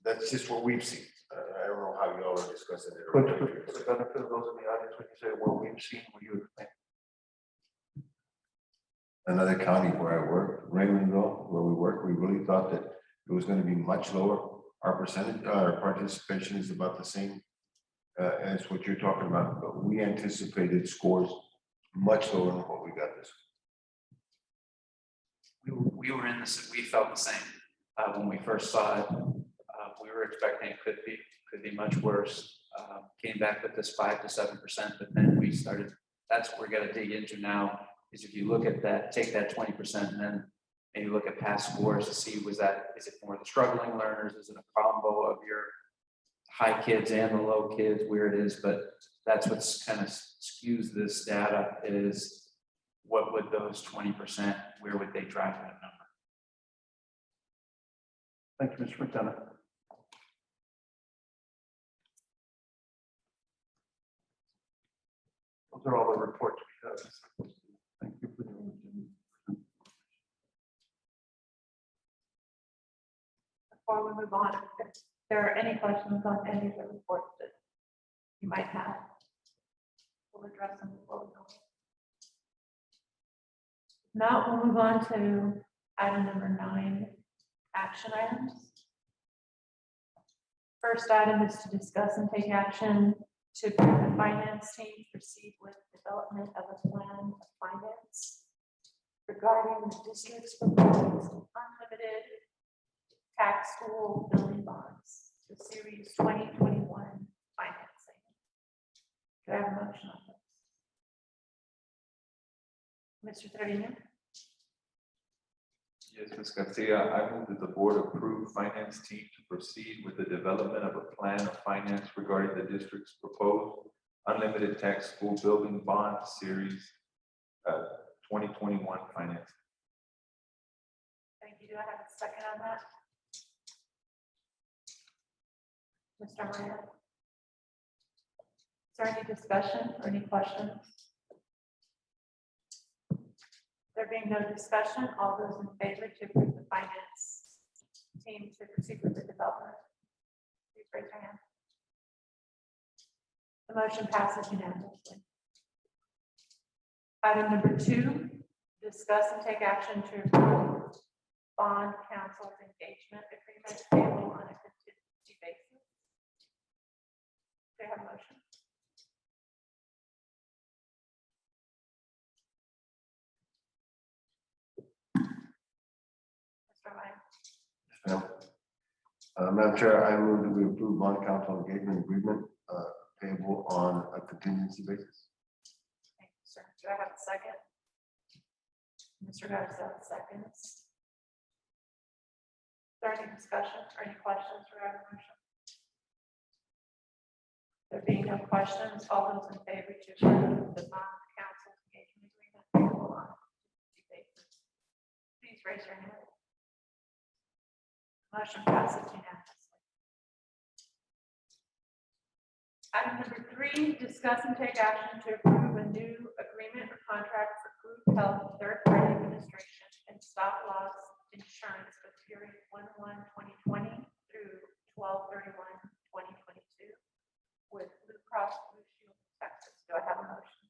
Speaker 19: that's just what we've seen. I don't know how you all are discussing it.
Speaker 2: But for the benefit of those in the audience, when you say what we've seen, what you would think?
Speaker 19: Another county where I work, Raymondville, where we work, we really thought that it was going to be much lower. Our participation is about the same as what you're talking about, but we anticipated scores much lower than what we got this.
Speaker 15: We were in this. We felt the same when we first saw it. We were expecting it could be much worse. Came back with this 5 to 7%, but then we started. That's what we're going to dig into now. Is if you look at that, take that 20%, and then maybe look at past scores to see is it more the struggling learners? Is it a combo of your high kids and the low kids, where it is? But that's what's kind of skews this data is what would those 20%, where would they drive that number?
Speaker 2: Thank you, Mr. Superintendent. Those are all the reports we have. Thank you for the.
Speaker 1: Before we move on, if there are any questions on any of the reports that you might have, we'll address them before we go. Now we'll move on to item number 9, action items. First item is to discuss and take action to have the finance team proceed with development of a plan of finance regarding the district's proposed unlimited tax school building bonds, the series 2021 financing. Do I have a motion on this? Mr. Trevino?
Speaker 5: Yes, Ms. Garcia, I move that the board approve finance team to proceed with the development of a plan of finance regarding the district's proposed unlimited tax school building bond series 2021 finance.
Speaker 1: Thank you. Do I have a second on that? Mr. Meyer? Is there any discussion or any questions? There being no discussion, all those in favor to approve the finance team to proceed with the development, please raise your hand. The motion passes unanimously. Item number 2, discuss and take action to approve bond council's engagement agreement payable on a contingency basis. Do you have a motion? Mr. Meyer?
Speaker 19: Madam Chair, I move that we approve bond council engagement agreement payable on a contingency basis.
Speaker 1: Thank you, sir. Do I have a second? Mr. Garza seconds. Is there any discussion or any questions regarding the motion? There being no questions, all those in favor to approve the bond council engagement agreement payable on a contingency basis, please raise your hand. Motion passes unanimously. Item number 3, discuss and take action to approve a new agreement or contract for group health third-party administration and stop loss insurance for the period 1/1/2020 through 12/31/2022 with Blue Cross Blue Shield of Texas. Do I have a motion?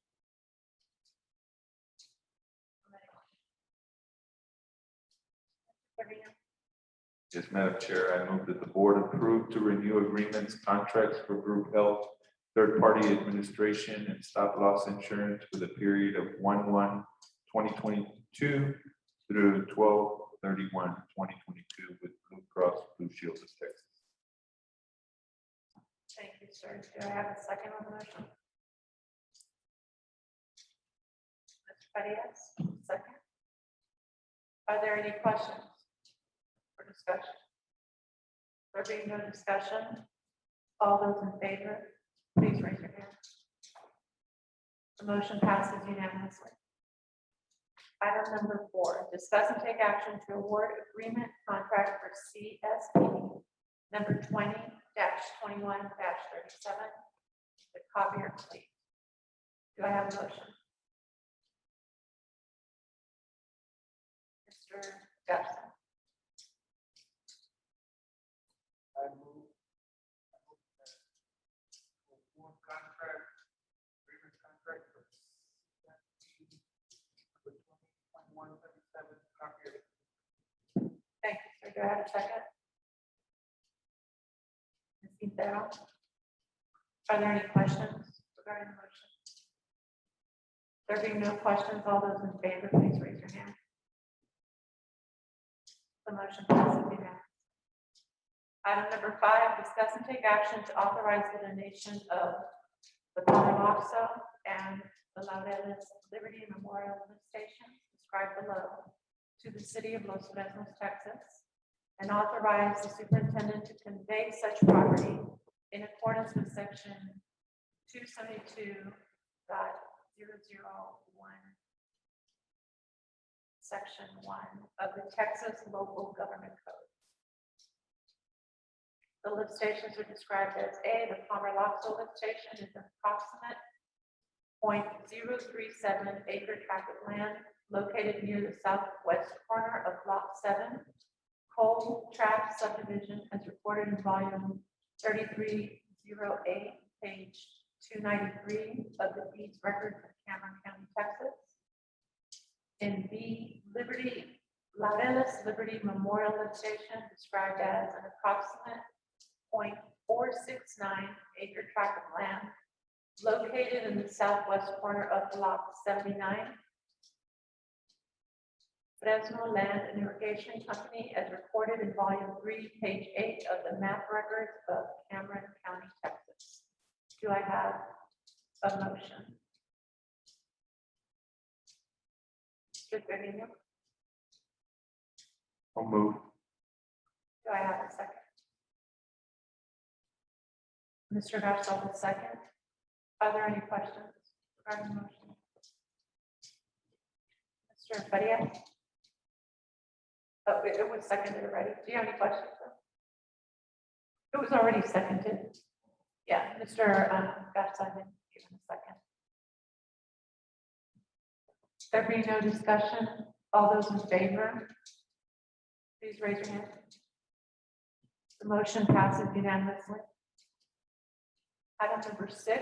Speaker 5: Yes, Madam Chair, I move that the board approve to renew agreements, contracts for group health, third-party administration, and stop-loss insurance for the period of 1/1/2022 through 12/31/2022 with Blue Cross Blue Shield of Texas.
Speaker 1: Thank you, sir. Do I have a second on the motion? Mr. Farias, second. Are there any questions or discussion? There being no discussion, all those in favor, please raise your hand. The motion passes unanimously. Item number 4, discuss and take action to award agreement contract for CSP number 20-21-37, the copier fleet. Do I have a motion? Mr. Garza.
Speaker 6: I move that award contract, agreement contract for 21-37 copier.
Speaker 1: Thank you, sir. Do I have a second? Ms. Quintero? Are there any questions regarding the motion? There being no questions, all those in favor, please raise your hand. The motion passes unanimously. Item number 5, discuss and take action to authorize the donation of the Palomar and the Laureles Liberty Memorial Lift Stations described below to the city of Los Fresnos, Texas, and authorize the superintendent to convey such property in accordance with section 272.001, section 1 of the Texas Local Government Code. The lift stations are described as A, the Palmer-Loxo lift station is an approximate 0.037 acre tract of land located near the southwest corner of Block 7, Coal Tract subdivision as reported in volume 3308, page 293 of the deeds record for Cameron County, Texas. In B, Laureles Liberty Memorial Lift Station described as an approximate 0.469 acre tract of land located in the southwest corner of Block 79, Fresno Land and Irrigation Company as recorded in volume 3, page 8 of the map records of Cameron County, Texas. Do I have a motion? Mr. Trevino,
Speaker 19: I'll move.
Speaker 1: do I have a second? Mr. Garcia, the second. Are there any questions regarding the motion? Mr. Faria? Oh, it was seconded already. Do you have any questions? It was already seconded. Yeah, Mr. Garcia, give him a second. There being no discussion, all those in favor, please raise your hand. The motion passes unanimously. Item number 6,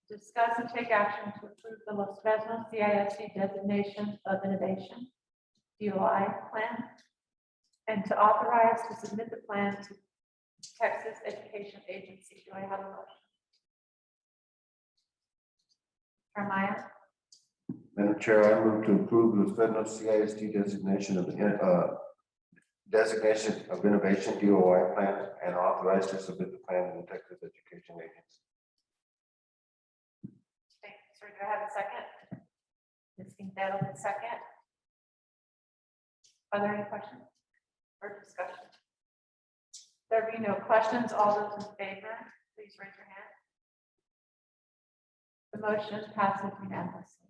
Speaker 1: discuss and take action to approve the Los Fresnos CISD designation of innovation, DOI plan, and to authorize to submit the plan to Texas Education Agency. Do I have a motion? Jeremiah?
Speaker 19: Madam Chair, I move to approve the Fresno CISD designation of innovation DOI plan and authorize to submit the plan to the Texas Education Agency.
Speaker 1: Thank you, sir. Do I have a second? Ms. Quintero, the second. Are there any questions or discussion? There be no questions. All those in favor, please raise your hand. The motion passes unanimously.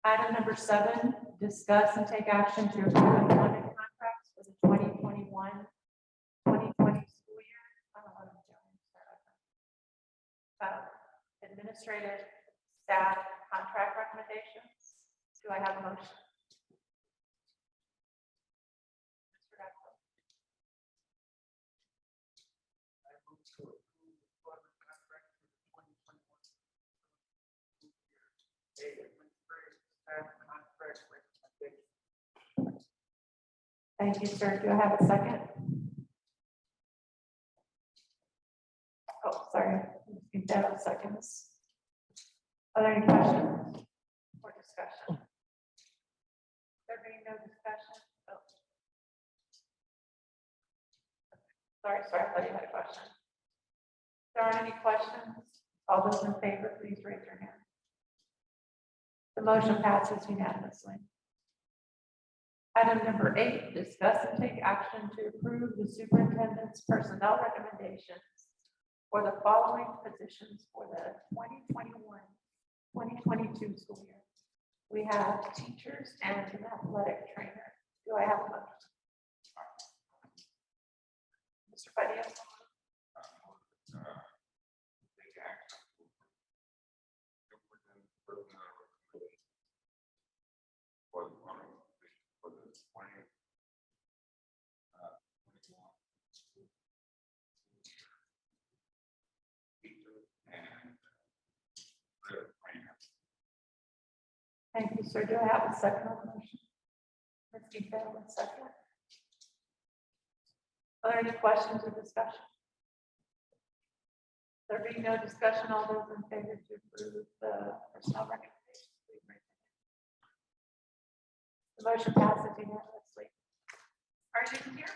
Speaker 1: Item number 7, discuss and take action to approve employment contracts for the 2021-2020 school year. I don't know what I'm doing. Administrative staff contract recommendations. Do I have a motion? Mr. Gasko.
Speaker 6: I move to approve the employment contract for the 2021 school year. Administrative staff contract recommendation.
Speaker 1: Thank you, sir. Do I have a second? Oh, sorry. Seconds. Are there any questions or discussion? There being no discussion. Oh. Sorry, I thought you had a question. If there aren't any questions, all those in favor, please raise your hand. The motion passes unanimously. Item number 8, discuss and take action to approve the superintendent's personnel recommendations for the following positions for the 2021-2022 school year. We have teachers and an athletic trainer. Do I have a motion? Mr. Padilla? Thank you, sir. Do I have a second on the motion? Ms. Quintero, a second. Are there any questions or discussion? There being no discussion, all those in favor to approve the personnel recommendations, please raise your hand. The motion passes unanimously. Are you here?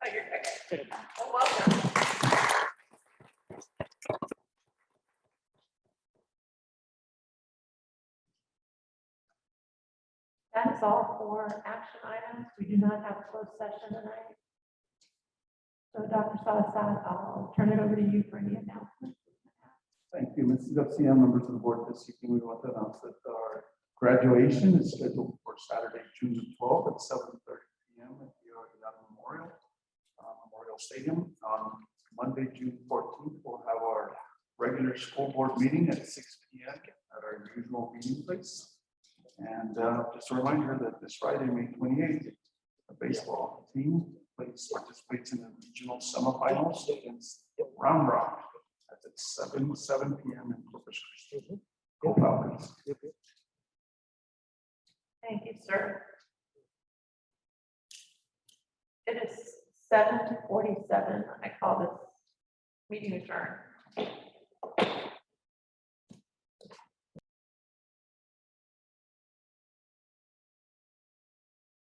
Speaker 1: Oh, you're okay. Well, welcome. That is all for action items. We do not have a closed session tonight. So Dr. Salazar, I'll turn it over to you for any announcements.
Speaker 2: Thank you, Mrs. Garcia, members of the board. This evening, we want to announce that our graduation is scheduled for Saturday, June 12th at 7:30 p.m. at the Memorial Stadium. On Monday, June 14th, we'll have our regular school board meeting at 6 p.m. at our usual meeting place. And just a reminder that this Friday, May 28th, the baseball team participates in the regional semifinals against Round Rock. That's at 7 p.m. in Corpus Christi. Go Falcons.
Speaker 1: Thank you, sir. It is 7:47. I call this Meeting adjourned.